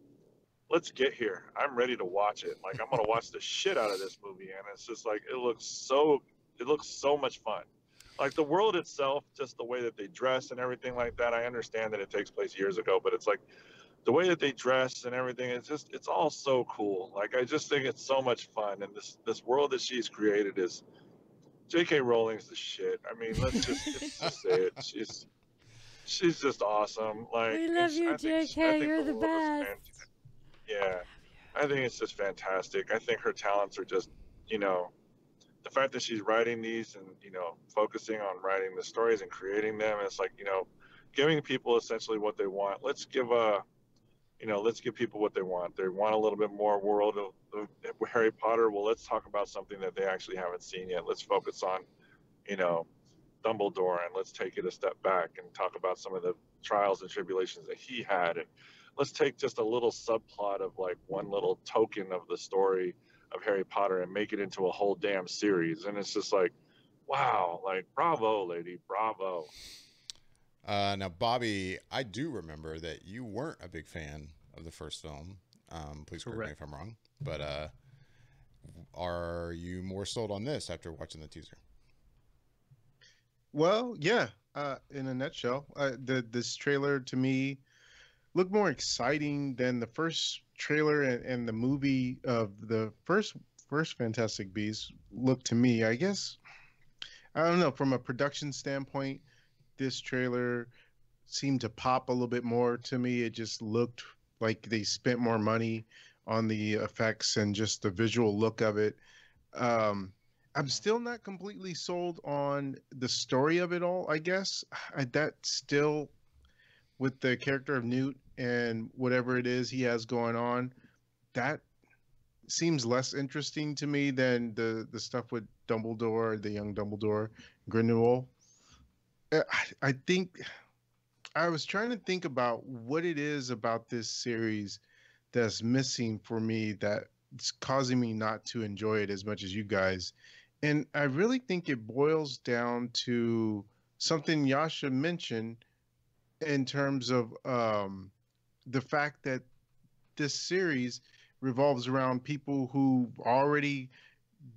get here. I'm ready to watch it. Like, I'm gonna watch the shit out of this movie, and it's just like, it looks so much fun. Like, the world itself, just the way that they dress and everything like that. I understand that it takes place years ago, but it's like the way that they dress and everything. It's all so cool. Like, I just think it's so much fun, and this world that she's created is. J.K. Rowling's the shit. I mean, let's just say it. She's just awesome. Like, we love you, J.K. You're the best. Yeah, I think it's just fantastic. I think her talents are just, the fact that she's writing these and, focusing on writing the stories and creating them. And it's like, giving people essentially what they want. Let's give people what they want. They want a little bit more world of Harry Potter. Well, let's talk about something that they actually haven't seen yet. Let's focus on, Dumbledore, and let's take it a step back and talk about some of the trials and tribulations that he had. And let's take just a little subplot of like one little token of the story of Harry Potter and make it into a whole damn series. And it's just like, wow, like, bravo, lady, bravo. Now, Bobby, I do remember that you weren't a big fan of the first film. Please correct me if I'm wrong. But are you more sold on this after watching the teaser? Well, yeah. In a nutshell, this trailer to me looked more exciting than the first trailer and the movie of the first first Fantastic Beasts looked to me, I guess, I don't know, from a production standpoint, this trailer seemed to pop a little bit more to me. It just looked like they spent more money on the effects and just the visual look of it. Um, I'm still not completely sold on the story of it all, I guess. That still, with the character of Newt and whatever it is he has going on, that seems less interesting to me than the stuff with Dumbledore, the young Dumbledore, Grindelwald. I think I was trying to think about what it is about this series that's missing for me that's causing me not to enjoy it as much as you guys. And I really think it boils down to something Yasha mentioned in terms of the fact that this series revolves around people who already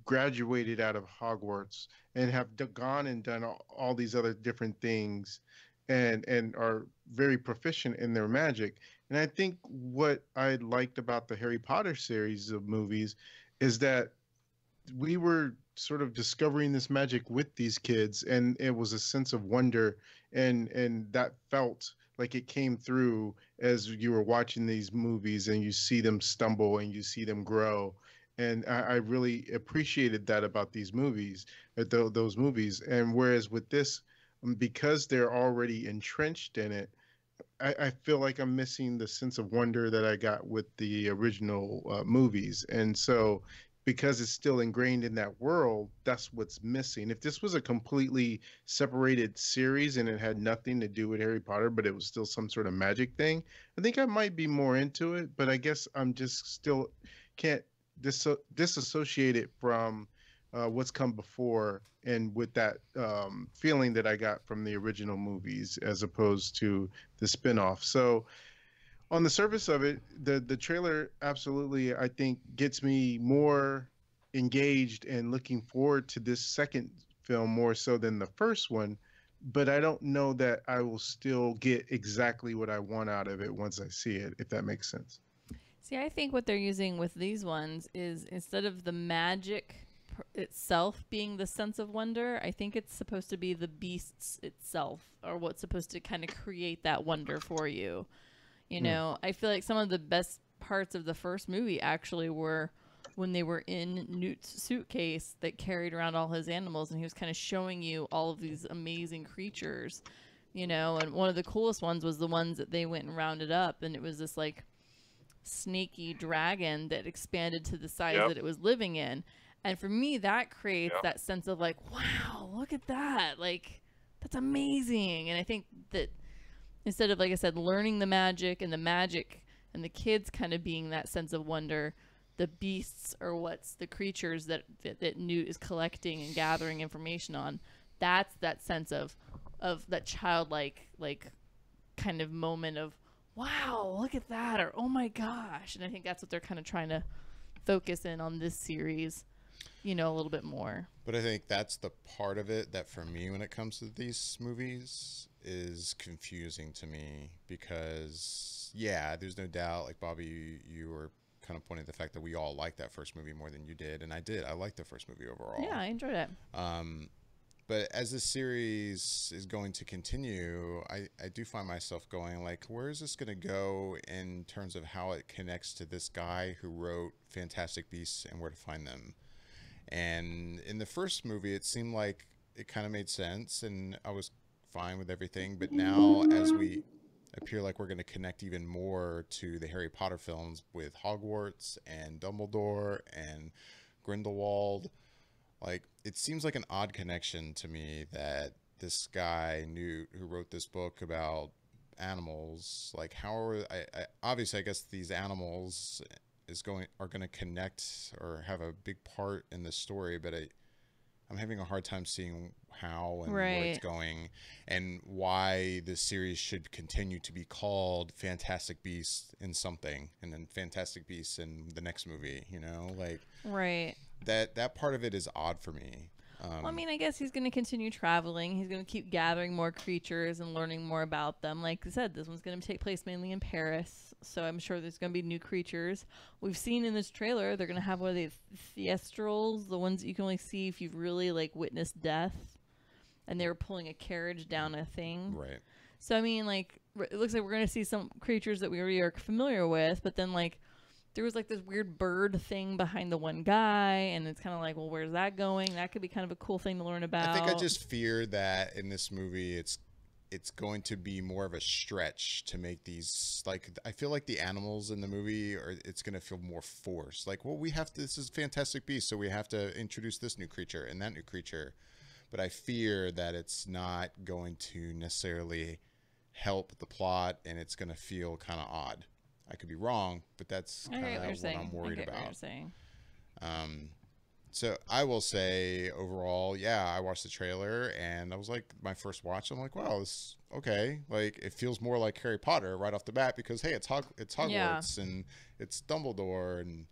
graduated out of Hogwarts and have gone and done all these other different things and are very proficient in their magic. And I think what I liked about the Harry Potter series of movies is that we were sort of discovering this magic with these kids, and it was a sense of wonder, and that felt like it came through as you were watching these movies and you see them stumble and you see them grow. And I really appreciated that about these movies, those movies. And whereas with this, because they're already entrenched in it, I feel like I'm missing the sense of wonder that I got with the original movies. And so, because it's still ingrained in that world, that's what's missing. If this was a completely separated series and it had nothing to do with Harry Potter, but it was still some sort of magic thing, I think I might be more into it. But I guess I'm just still can't disassociate it from what's come before, and with that feeling that I got from the original movies as opposed to the spinoff. So on the surface of it, the trailer absolutely, I think, gets me more engaged and looking forward to this second film more so than the first one. But I don't know that I will still get exactly what I want out of it once I see it, if that makes sense. See, I think what they're using with these ones is, instead of the magic itself being the sense of wonder, I think it's supposed to be the beasts itself, or what's supposed to kind of create that wonder for you. You know, I feel like some of the best parts of the first movie actually were when they were in Newt's suitcase that carried around all his animals, and he was kind of showing you all of these amazing creatures, you know. And one of the coolest ones was the ones that they went and rounded up, and it was this like snaky dragon that expanded to the size that it was living in. And for me, that creates that sense of like, wow, look at that. Like, that's amazing. And I think that instead of, like I said, learning the magic and the kids kind of being that sense of wonder, the beasts are what's the creatures that Newt is collecting and gathering information on. That's that sense of that childlike, like, kind of moment of, wow, look at that, or oh my gosh. And I think that's what they're kind of trying to focus in on this series, you know, a little bit more. But I think that's the part of it that for me, when it comes to these movies, is confusing to me, because there's no doubt, like Bobby, you were kind of pointing to the fact that we all liked that first movie more than you did, and I liked the first movie overall. Yeah, I enjoyed it. But as this series is going to continue, I do find myself going like, where is this going to go in terms of how it connects to this guy who wrote Fantastic Beasts and Where to Find Them? And in the first movie, it seemed like it kind of made sense, and I was fine with everything. But now, as we appear like we're going to connect even more to the Harry Potter films with Hogwarts and Dumbledore and Grindelwald, like, it seems like an odd connection to me that this guy Newt, who wrote this book about animals, like, how are obviously I guess these animals are going to connect or have a big part in this story, but I'm having a hard time seeing how and where it's going, and why this series should continue to be called Fantastic Beasts in something, and then Fantastic Beasts in the next movie, you know, like that part of it is odd for me. Well, I mean, I guess he's going to continue traveling. He's going to keep gathering more creatures and learning more about them. Like I said, this one's going to take place mainly in Paris. So I'm sure there's going to be new creatures. We've seen in this trailer they're going to have one of the theastrals, the ones that you can only see if you've really like witnessed death. And they were pulling a carriage down a thing. Right. So I mean, like, it looks like we're going to see some creatures that we already are familiar with, but then like there was like this weird bird thing behind the one guy, and it's kind of like, well, where's that going? That could be kind of a cool thing to learn about. I think I just fear that in this movie, it's going to be more of a stretch to make these, like, I feel like the animals in the movie it's going to feel more forced. Like, well, this is Fantastic Beasts, so we have to introduce this new creature and that new creature. But I fear that it's not going to necessarily help the plot, and it's going to feel kind of odd. I could be wrong, but that's kind of what I'm worried about. What you're saying. So I will say overall, yeah, I watched the trailer and I was like, my first watch, I'm like, wow, this okay. Like, it feels more like Harry Potter right off the bat because, hey, it's Hogwarts and it's Dumbledore, and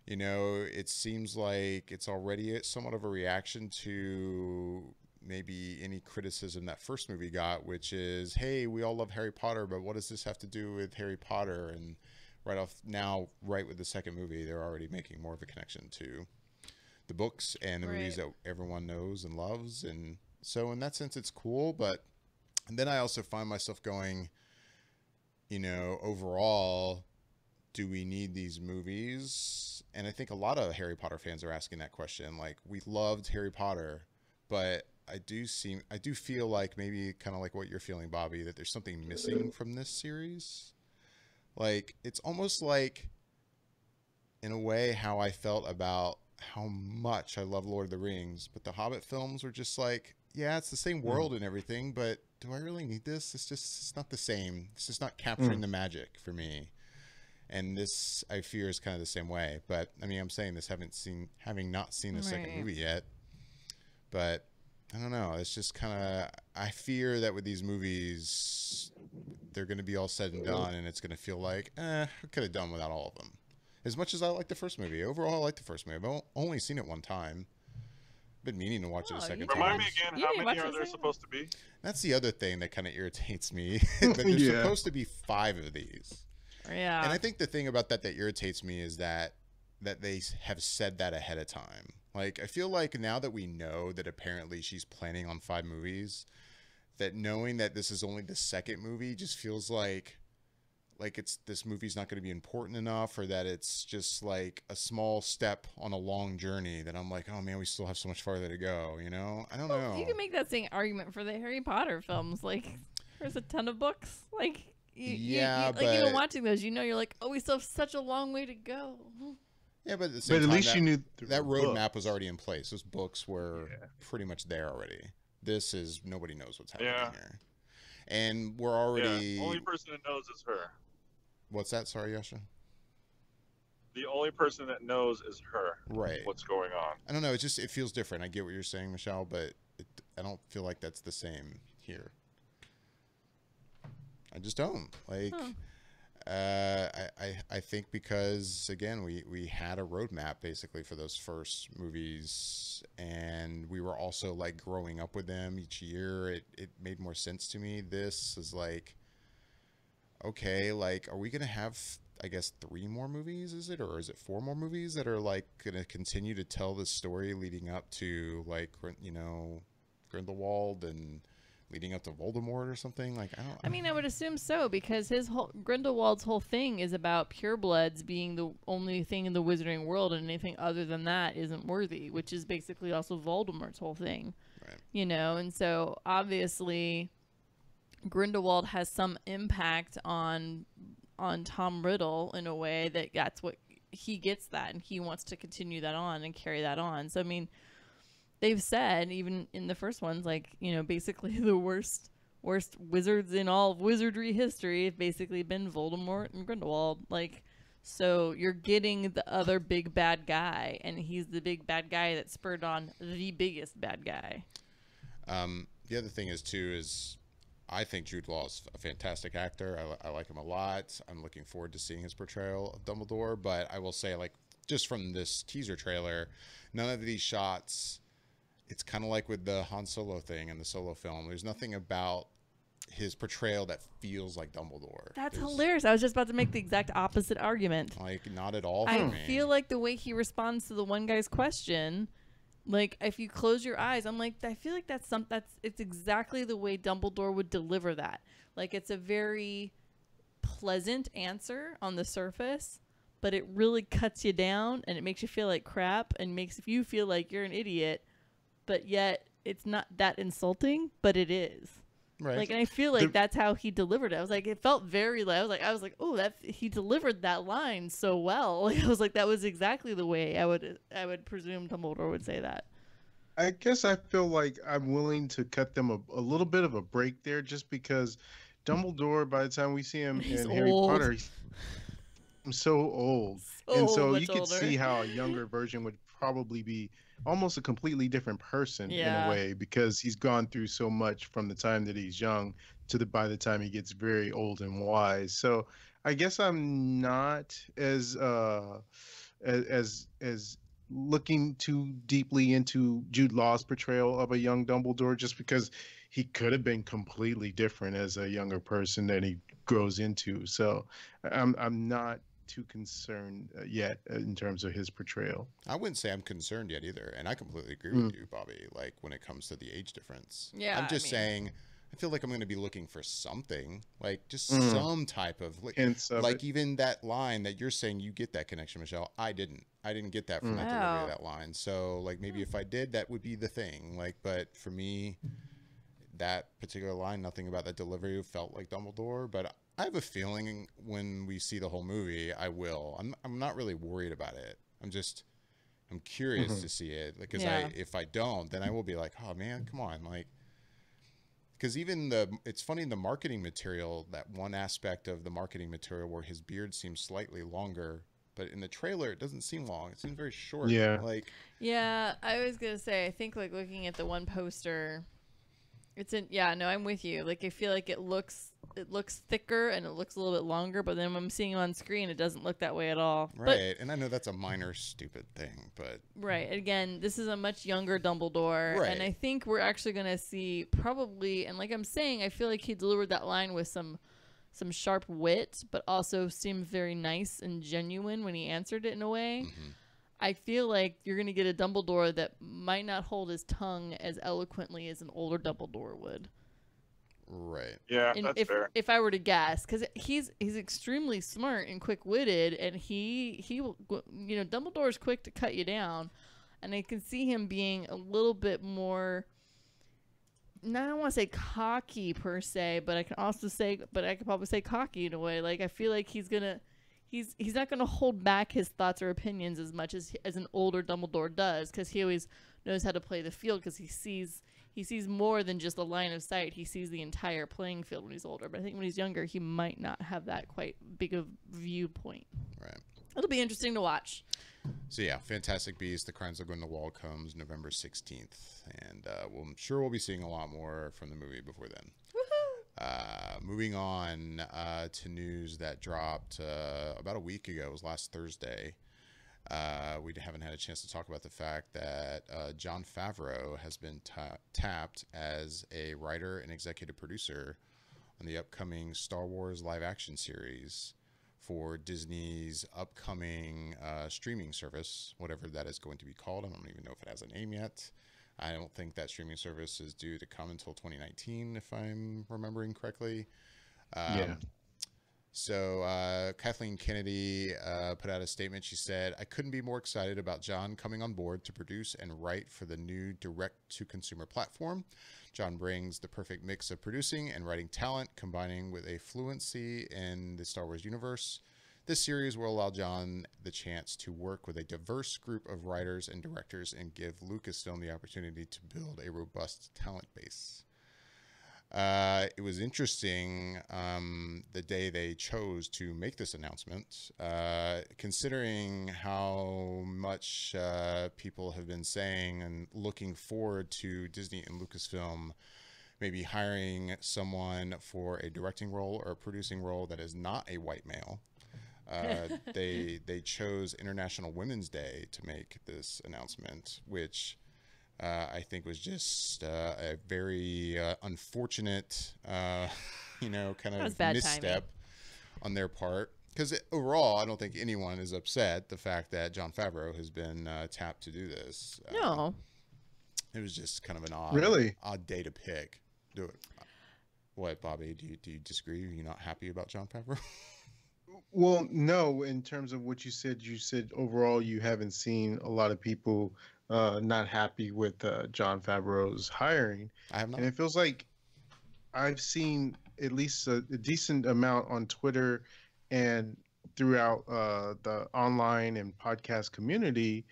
you know, it seems like it's already somewhat of a reaction to maybe any criticism that first movie got, which is, hey, we all love Harry Potter, but what does this have to do with Harry Potter? And right with the second movie, they're already making more of a connection to the books and the movies that everyone knows and loves. And so in that sense, it's cool. But then I also find myself going, you know, overall, do we need these movies? And I think a lot of Harry Potter fans are asking that question. Like, we loved Harry Potter, but I do feel like maybe kind of like what you're feeling, Bobby, that there's something missing from this series. Like, it's almost like, in a way, how I felt about how much I love Lord of the Rings, but the Hobbit films were just like, yeah, it's the same world and everything, but do I really need this? It's not the same. It's just not capturing the magic for me. And this, I fear, is kind of the same way. But I mean, I'm saying this having not seen the second movie yet. But I don't know. It's just kind of, I fear that with these movies, they're going to be all said and done, and it's going to feel like, I could have done without all of them. As much as I like the first movie, overall, I like the first movie. I've only seen it one time. Been meaning to watch it a second time. Remind me again, how many are there supposed to be? That's the other thing that kind of irritates me. That there's supposed to be 5 of these. Yeah. And I think the thing about that irritates me is that they have said that ahead of time. Like, I feel like now that we know that apparently she's planning on 5 movies, that knowing that this is only the second movie just feels like this movie's not going to be important enough, or that it's just like a small step on a long journey that I'm like, oh man, we still have so much farther to go, you know? I don't know. You can make that same argument for the Harry Potter films. Like, there's a ton of books. Like, but even watching those, you know, you're like, oh, we still have such a long way to go. Yeah, but at the same time, least you knew that roadmap was already in place. Those books were pretty much there already. This is, nobody knows what's happening here. And we're already... The only person that knows is her. What's that? Sorry, Yasha? The only person that knows is her. Right. What's going on. I don't know. It feels different. I get what you're saying, Michelle, but I don't feel like that's the same here. I just don't. Like, I think because, again, we had a roadmap basically for those first movies, and we were also like growing up with them each year. It made more sense to me. This is like, okay, like, are we going to have, I guess, 3 more movies, is it? Or is it 4 more movies that are like going to continue to tell the story leading up to, like, you know, Grindelwald and leading up to Voldemort or something? Like, I mean, I would assume so, because Grindelwald's whole thing is about purebloods being the only thing in the wizarding world, and anything other than that isn't worthy, which is basically also Voldemort's whole thing. Right. You know, and so obviously Grindelwald has some impact on Tom Riddle in a way that's what he gets that, and he wants to continue that on and carry that on. So I mean, they've said even in the first ones, like, you know, basically the worst wizards in all of wizardry history have basically been Voldemort and Grindelwald. Like, so you're getting the other big bad guy, and he's the big bad guy that spurred on the biggest bad guy. The other thing is too is, I think Jude Law is a fantastic actor. I like him a lot. I'm looking forward to seeing his portrayal of Dumbledore. But I will say, like, just from this teaser trailer, none of these shots, it's kind of like with the Han Solo thing and the Solo film. There's nothing about his portrayal that feels like Dumbledore. That's hilarious. I was just about to make the exact opposite argument. Like, not at all for I me. feel like the way he responds to the one guy's question, like, if you close your eyes, I'm like, I feel like it's exactly the way Dumbledore would deliver that. Like, it's a very pleasant answer on the surface, but it really cuts you down and it makes you feel like crap and makes you feel like you're an idiot, but yet it's not that insulting, but it is. Right. Like, and I feel like that's how he delivered it. I was like, it felt very, I was like, oh, he delivered that line so well. Like, I was like, that was exactly the way I would presume Dumbledore would say that. I guess I feel like I'm willing to cut them a little bit of a break there, just because Dumbledore, by the time we see him in Harry Potter, he's so old. And so you could see how a younger version would probably be almost a completely different person in a way, because he's gone through so much from the time that he's young to by the time he gets very old and wise. So I guess I'm not as looking too deeply into Jude Law's portrayal of a young Dumbledore, just because he could have been completely different as a younger person that he grows into. So I'm not too concerned yet in terms of his portrayal. I wouldn't say I'm concerned yet either, and I completely agree with you, Bobby, like when it comes to the age difference. Yeah, I'm just saying I feel like I'm going to be looking for something, like just some type of like even that line that you're saying you get that connection, Michelle. I didn't get that from the delivery of that line. So like maybe if I did, that would be the thing. Like, but for me, that particular line, nothing about that delivery felt like Dumbledore. But I have a feeling when we see the whole movie, I will. I'm not really worried about it. I'm curious to see it, because if I don't, then I will be like, oh man, come on, like. Because even it's funny in the marketing material, that one aspect of the marketing material where his beard seems slightly longer, but in the trailer it doesn't seem long. It seems very short. Yeah. Yeah, I was gonna say, I think like looking at the one poster, I'm with you. Like, I feel like it looks thicker and it looks a little bit longer, but then when I'm seeing it on screen, it doesn't look that way at all. Right, and I know that's a minor stupid thing, but right. Again, this is a much younger Dumbledore, and I think we're actually gonna see probably, and like I'm saying, I feel like he delivered that line with some sharp wit, but also seemed very nice and genuine when he answered it in a way. I feel like you're going to get a Dumbledore that might not hold his tongue as eloquently as an older Dumbledore would. Right. Yeah, that's fair. If I were to guess, because he's extremely smart and quick-witted, and he will, Dumbledore's quick to cut you down, and I can see him being a little bit more. I don't want to say cocky per se, but I can probably say cocky in a way. Like, I feel like he's not gonna hold back his thoughts or opinions as much as an older Dumbledore does, because he always knows how to play the field, because he sees more than just a line of sight. He sees the entire playing field when he's older. But I think when he's younger, he might not have that quite big of viewpoint. Right. It'll be interesting to watch. So yeah, Fantastic Beasts: The Crimes of Grindelwald comes November 16th, and I'm sure we'll be seeing a lot more from the movie before then. Moving on to news that dropped about a week ago. It was last Thursday. We haven't had a chance to talk about the fact that Jon Favreau has been tapped as a writer and executive producer on the upcoming Star Wars live-action series for Disney's upcoming streaming service, whatever that is going to be called. I don't even know if it has a name yet. I don't think that streaming service is due to come until 2019, if I'm remembering correctly. So Kathleen Kennedy put out a statement. She said, "I couldn't be more excited about Jon coming on board to produce and write for the new direct-to-consumer platform. Jon brings the perfect mix of producing and writing talent, combining with a fluency in the Star Wars universe. This series will allow Jon the chance to work with a diverse group of writers and directors and give Lucasfilm the opportunity to build a robust talent base." It was interesting the day they chose to make this announcement, considering how much people have been saying and looking forward to Disney and Lucasfilm maybe hiring someone for a directing role or a producing role that is not a white male. They chose International Women's Day to make this announcement, which I think was just a very unfortunate, kind of misstep on their part. Because overall, I don't think anyone is upset the fact that Jon Favreau has been tapped to do this. No. It was just kind of an odd day to pick. Do it. What, Bobby? Do you disagree? Are you not happy about Jon Favreau? Well, no. In terms of what you said overall you haven't seen a lot of people not happy with Jon Favreau's hiring. I have not. And it feels like I've seen at least a decent amount on Twitter and throughout the online and podcast community,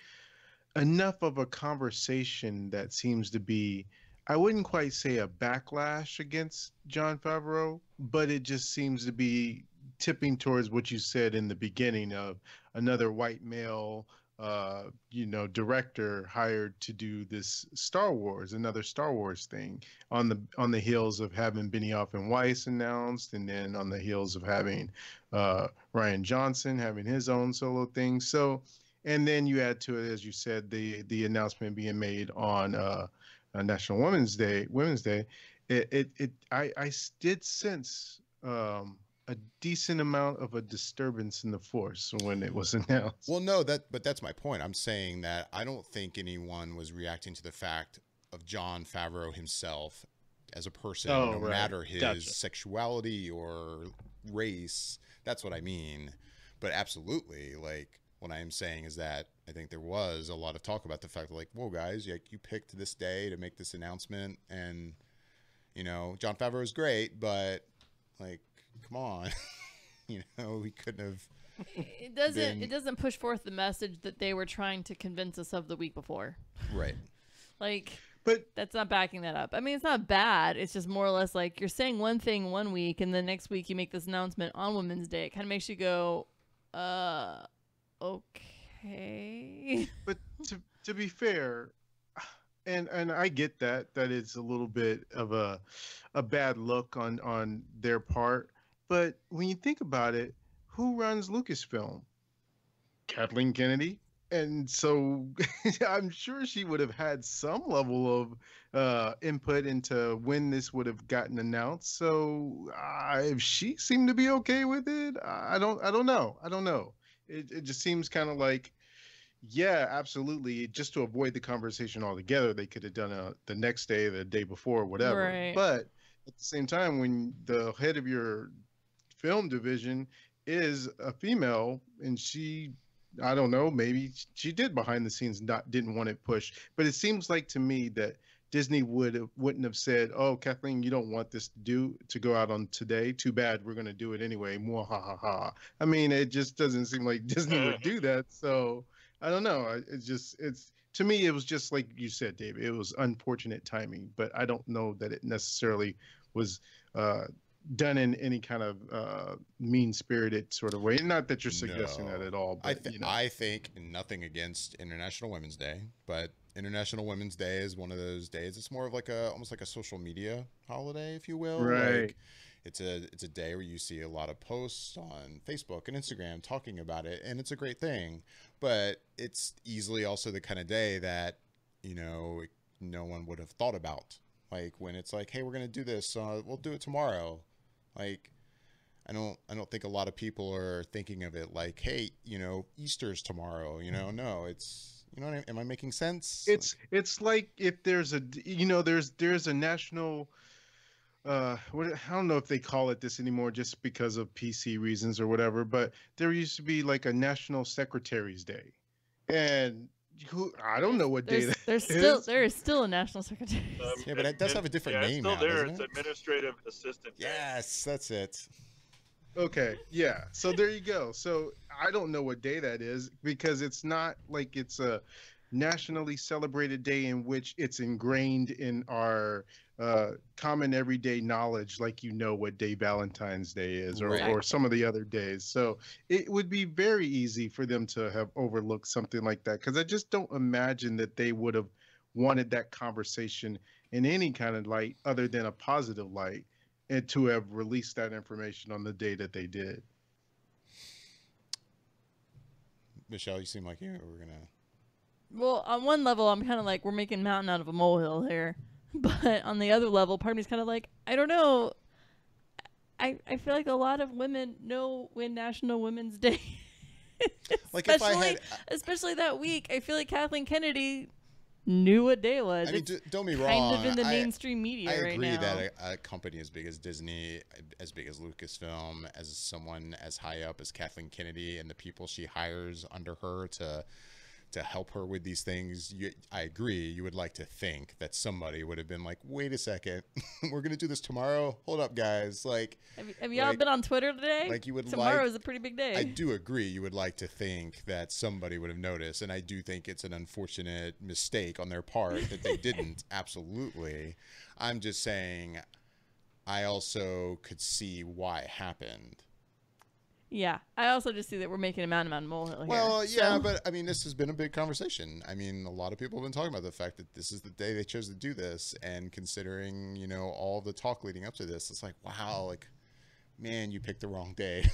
enough of a conversation that seems to be, I wouldn't quite say a backlash against Jon Favreau, but it just seems to be tipping towards what you said in the beginning of another white male, director hired to do this another Star Wars thing on the heels of having Benioff and Weiss announced, and then on the heels of having Rian Johnson having his own solo thing. So, and then you add to it, as you said, the announcement being made on National Women's Day. I did sense a decent amount of a disturbance in the force when it was announced. Well, no, but that's my point. I'm saying that I don't think anyone was reacting to the fact of Jon Favreau himself as a person, no matter his sexuality or race. That's what I mean. But absolutely, like, what I am saying is that I think there was a lot of talk about the fact that, like, whoa, guys, you picked this day to make this announcement, and, Jon Favreau is great, but, like, come on. We couldn't have. It doesn't push forth the message that they were trying to convince us of the week before. Right. But that's not backing that up. I mean, it's not bad. It's just more or less like you're saying one thing one week, and the next week you make this announcement on Women's Day. It kind of makes you go, okay. But to be fair, and I get that it's a little bit of a bad look on their part. But when you think about it, who runs Lucasfilm? Kathleen Kennedy. And so I'm sure she would have had some level of input into when this would have gotten announced. So if she seemed to be okay with it, I don't know. It just seems kind of like, yeah, absolutely. Just to avoid the conversation altogether, they could have done the next day, the day before, whatever. Right. But at the same time, when the head of your film division is a female, and she, I don't know, maybe she did behind the scenes didn't want it pushed. But it seems like to me that Disney wouldn't have said, "Oh, Kathleen, you don't want this to go out on today. Too bad, we're going to do it anyway." Mwahaha. I mean, it just doesn't seem like Disney would do that. So I don't know. It's to me, it was just like you said, David. It was unfortunate timing, but I don't know that it necessarily was done in any kind of mean-spirited sort of way. Not that you're suggesting that at all. But, I think nothing against International Women's Day, but International Women's Day is one of those days. It's more of like almost like a social media holiday, if you will. Right. Like, it's a day where you see a lot of posts on Facebook and Instagram talking about it, and it's a great thing. But it's easily also the kind of day that no one would have thought about. Like when it's like, hey, we're gonna do this, we'll do it tomorrow. Like, I don't think a lot of people are thinking of it like, hey, Easter's tomorrow. No, it's am I making sense? It's like if there's a there's a national. I don't know if they call it this anymore just because of PC reasons or whatever, but there used to be like a National Secretary's Day, and I don't know what day that is. There is still a National Secretary. Yeah, but it does have a different name now. It's still there. It's Administrative Assistant. Yes, that's it. Okay, yeah. So there you go. So I don't know what day that is because it's not like it's a nationally celebrated day in which it's ingrained in our common everyday knowledge, like what day Valentine's Day is, or some of the other days. So it would be very easy for them to have overlooked something like that, because I just don't imagine that they would have wanted that conversation in any kind of light other than a positive light, and to have released that information on the day that they did. Michelle, you seem like you were gonna. Well, on one level, I'm kind of like, we're making a mountain out of a molehill here. But on the other level, part of me's kind of like, I don't know. I feel like a lot of women know when National Women's Day is. Like especially that week. I feel like Kathleen Kennedy knew what day it was. I mean, don't be wrong. Kind of in the mainstream media right now. I agree that a company as big as Disney, as big as Lucasfilm, as someone as high up as Kathleen Kennedy and the people she hires under her to help her with these things, I agree. You would like to think that somebody would have been like, wait a second, we're going to do this tomorrow. Hold up, guys. Like, have y'all been on Twitter today? Like you would Tomorrow is a pretty big day. I do agree. You would like to think that somebody would have noticed. And I do think it's an unfortunate mistake on their part that they didn't. Absolutely. I'm just saying, I also could see why it happened. Yeah, I also just see that we're making a mountain out of molehill here. Well, yeah, but I mean, this has been a big conversation. I mean, a lot of people have been talking about the fact that this is the day they chose to do this, and considering, you know, all the talk leading up to this, it's like, wow, like, man, you picked the wrong day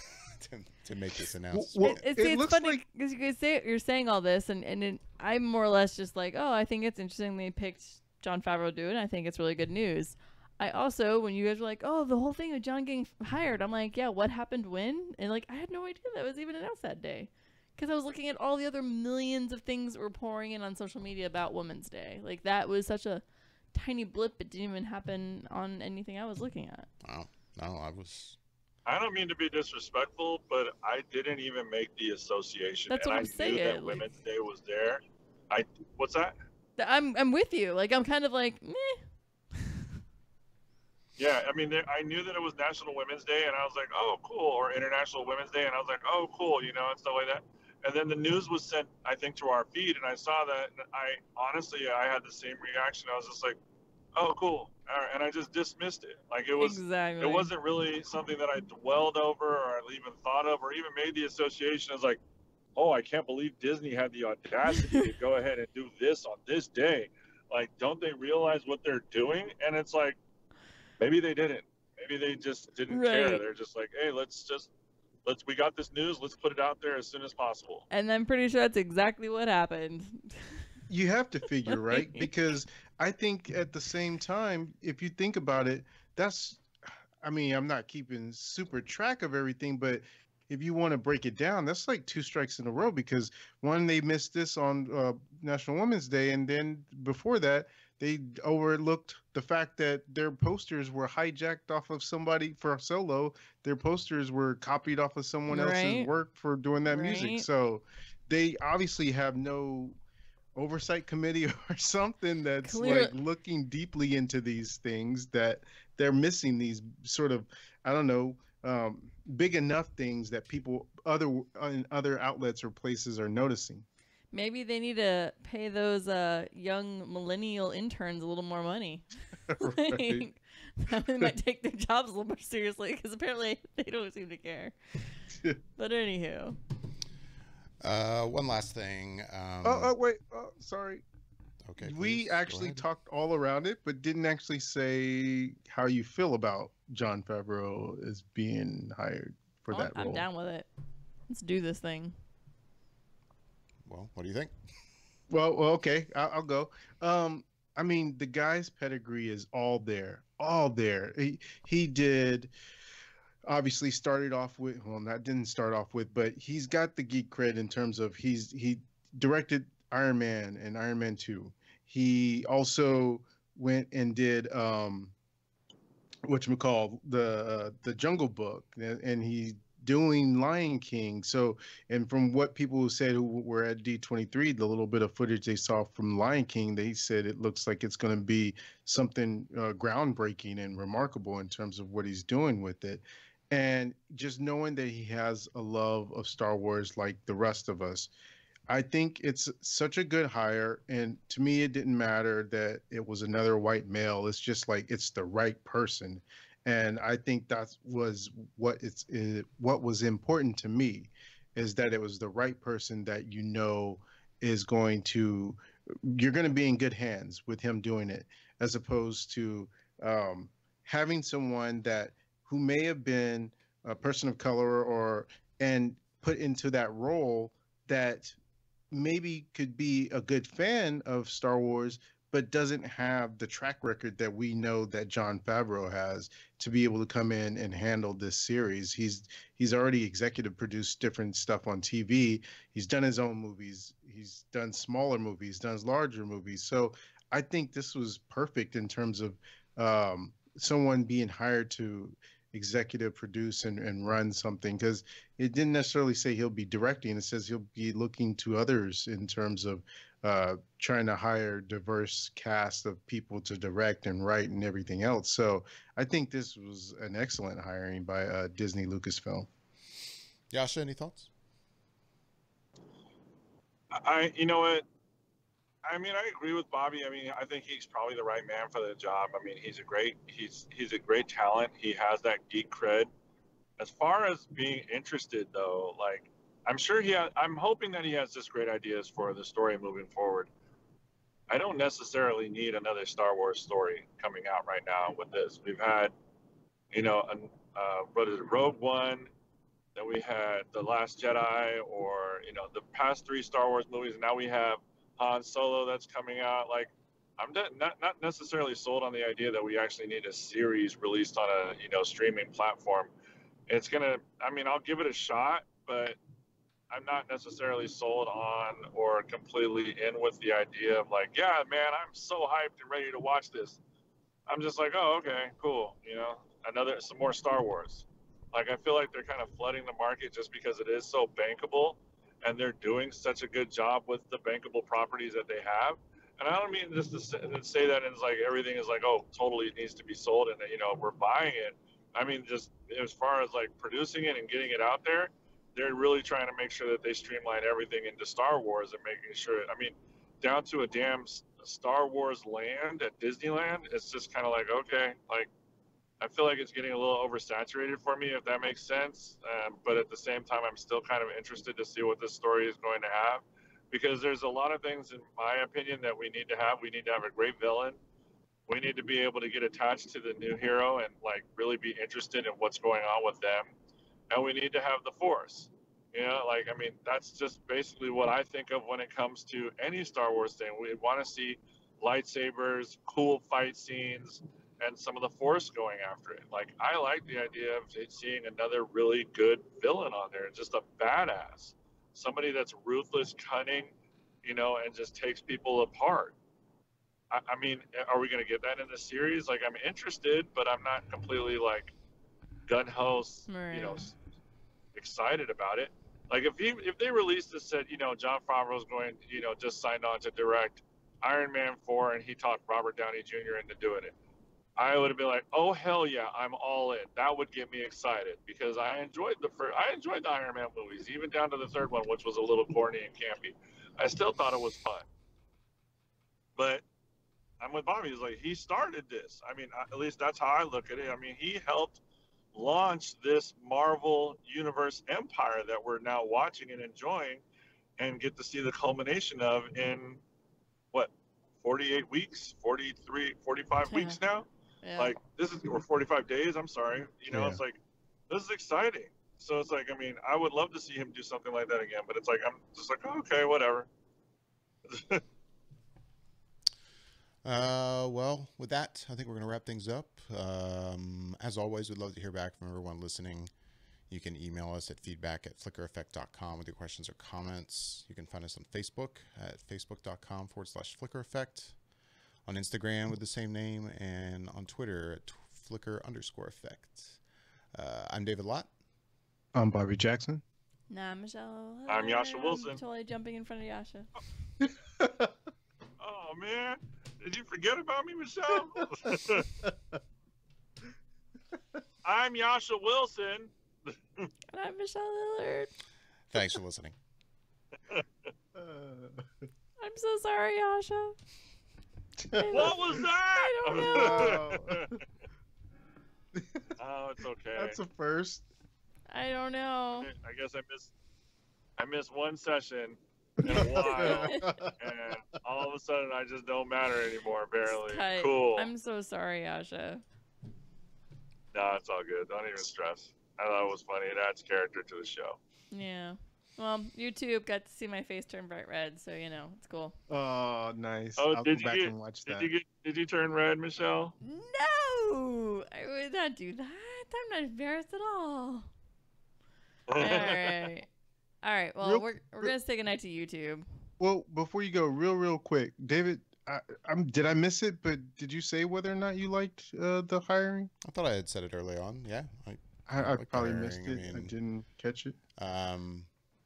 to make this announcement. It's funny because you guys you're saying all this, and I'm more or less just like, oh, I think it's interesting they picked Jon Favreau to do it, and I think it's really good news. I also, when you guys were like, oh, the whole thing of John getting hired, I'm like, yeah, what happened when? And like, I had no idea that was even announced that day. Because I was looking at all the other millions of things that were pouring in on social media about Women's Day. Like, that was such a tiny blip. It didn't even happen on anything I was looking at. Wow. No, I don't mean to be disrespectful, but I didn't even make the association. That's what I'm saying. I knew that Women's Day was there. What's that? I'm with you. Like, I'm kind of like, meh. Yeah, I mean, I knew that it was National Women's Day, and I was like, oh, cool, or International Women's Day, and I was like, oh, cool, you know, and stuff like that. And then the news was sent, I think, to our feed, and I saw that, and I had the same reaction. I was just like, oh, cool, all right, and I just dismissed it. Like, it wasn't really something that I dwelled over, or I even thought of, or even made the association as like, oh, I can't believe Disney had the audacity to go ahead and do this on this day. Like, don't they realize what they're doing? And it's like, maybe they didn't. Maybe they just didn't care. They're just like, hey, we got this news. Let's put it out there as soon as possible. And I'm pretty sure that's exactly what happened. You have to figure, right? Because I think at the same time, if you think about it, I'm not keeping super track of everything, but if you want to break it down, that's like 2 strikes in a row, because one, they missed this on National Women's Day, and then before that, they overlooked the fact that their posters were hijacked off of somebody for Solo. Their posters were copied off of someone else's work for doing that music. So they obviously have no oversight committee or something that's like looking deeply into these things, that they're missing these sort of, I don't know, big enough things that people in other outlets or places are noticing. Maybe they need to pay those young millennial interns a little more money. Like, they might take their jobs a little more seriously, because apparently they don't seem to care. But anywho. One last thing. Wait. Sorry. Okay. We actually talked all around it, but didn't actually say how you feel about Jon Favreau as being hired for that role. I'm down with it. Let's do this thing. Well, what do you think? Well, okay, I'll go. I mean, the guy's pedigree is all there. He did obviously started off with, didn't start off with, but he's got the geek cred in terms of he directed Iron Man and Iron Man 2. He also went and did whatchamacall, the Jungle Book, and he doing Lion King. So, and from what people said who were at D23, the little bit of footage they saw from Lion King, they said it looks like it's going to be something groundbreaking and remarkable in terms of what he's doing with it. And just knowing that he has a love of Star Wars like the rest of us, I think it's such a good hire. And to me, it didn't matter that it was another white male. It's just like, it's the right person. And I think that was what was important to me, is that it was the right person that is going to, you're going to be in good hands with him doing it, as opposed to having someone who may have been a person of color and put into that role that maybe could be a good fan of Star Wars, but doesn't have the track record that we know that Jon Favreau has to be able to come in and handle this series. He's already executive produced different stuff on TV. He's done his own movies. He's done smaller movies, done larger movies. So I think this was perfect in terms of someone being hired to executive produce and run something, because it didn't necessarily say he'll be directing. It says he'll be looking to others in terms of trying to hire diverse cast of people to direct and write and everything else. So I think this was an excellent hiring by Disney Lucasfilm. Yasha, any thoughts? You know what? I mean, I agree with Bobby. I mean, I think he's probably the right man for the job. I mean, he's a great talent. He has that geek cred. As far as being interested, though, like I'm hoping that he has just great ideas for the story moving forward. I don't necessarily need another Star Wars story coming out right now with this. We've had, what is it, Rogue One, then we had The Last Jedi, or, the past 3 Star Wars movies, and now we have Han Solo that's coming out. Like, I'm not necessarily sold on the idea that we actually need a series released on a, streaming platform. It's I'll give it a shot, but I'm not necessarily sold on or completely in with the idea of like, yeah, man, I'm so hyped and ready to watch this. I'm just like, oh, okay, cool. Some more Star Wars. Like, I feel like they're kind of flooding the market just because it is so bankable, and they're doing such a good job with the bankable properties that they have. And I don't mean just to say that it's like everything is like, oh, totally needs to be sold and, we're buying it. I mean, just as far as like producing it and getting it out there, they're really trying to make sure that they streamline everything into Star Wars and making sure, down to a damn Star Wars land at Disneyland. It's just kind of like, okay, like, I feel like it's getting a little oversaturated for me, if that makes sense. But at the same time, I'm still kind of interested to see what this story is going to have, because there's a lot of things, in my opinion, that we need to have. We need to have a great villain. We need to be able to get attached to the new hero and like really be interested in what's going on with them. And we need to have the Force. That's just basically what I think of when it comes to any Star Wars thing. We want to see lightsabers, cool fight scenes, and some of the Force going after it. Like, I like the idea of seeing another really good villain on there, just a badass, somebody that's ruthless, cunning, and just takes people apart. I mean, are we going to get that in the series? Like, I'm interested, but I'm not completely like gun-ho, excited about it. Like, if they released this, said, Jon Favreau's going, just signed on to direct Iron Man 4, and he talked Robert Downey Jr. into doing it, I would have been like, oh hell yeah, I'm all in. That would get me excited, because I enjoyed the Iron Man movies, even down to the third one, which was a little corny and campy. I still thought it was fun. But I'm with Bobby. He's like, he started this. I mean, at least that's how I look at it. I mean, he helped launch this Marvel Universe empire that we're now watching and enjoying, and get to see the culmination of in, what, 48 weeks, 43, 45 weeks now? Yeah. Like, or 45 days, I'm sorry. It's like, this is exciting. So it's like, I mean, I would love to see him do something like that again, but it's like, I'm just like, oh, okay, whatever. Well, with that, I think we're going to wrap things up. As always, we'd love to hear back from everyone listening. You can email us at feedback@flickereffect.com with your questions or comments. You can find us on Facebook at facebook.com/flickereffect, on Instagram with the same name, and on Twitter at flicker_effect. I'm David Lott. I'm Bobby Jackson. Nah, I'm Michelle. I'm Yasha Wilson. I'm totally jumping in front of Yasha. Oh, man. Did you forget about me, Michelle? I'm Yasha Wilson. And I'm Michelle Lillard. Thanks for listening. I'm so sorry, Yasha. What was that? I don't know. Oh, it's okay. That's a first. I don't know. I guess I missed one session in a while, and all of a sudden I just don't matter anymore, apparently. Cool. I'm so sorry, Yasha. No, it's all good. Don't even stress. I thought it was funny. It adds character to the show. Yeah. Well, YouTube got to see my face turn bright red, so you know it's cool. Oh, nice. Oh, I'll go back and watch that. Did you turn red, Michelle? No, I would not do that. I'm not embarrassed at all. All right. Well, we're gonna say goodnight to YouTube. Well, before you go, real quick, David, did I miss it? But did you say whether or not you liked the hiring? I thought I had said it early on. Yeah, I probably missed it. I didn't catch it.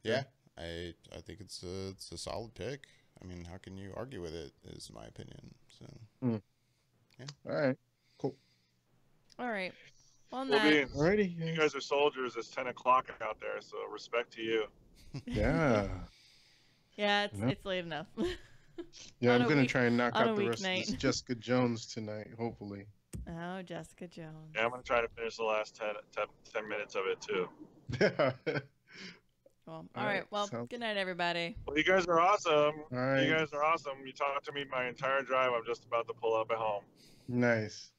Yeah, I think it's a solid pick. I mean, how can you argue with it? Is my opinion. So, yeah. All right. Cool. All right. Well, alrighty. You guys are soldiers. It's 10 o'clock out there, so respect to you. Yeah. Yeah, it's late enough. Yeah, I'm gonna try and knock out the rest of this Jessica Jones tonight, hopefully. Oh, Jessica Jones. Yeah, I'm gonna try to finish the last 10 minutes of it too. Cool. All right. Well, good night, everybody. Well, you guys are awesome. All right. You guys are awesome. You talked to me my entire drive. I'm just about to pull up at home. Nice.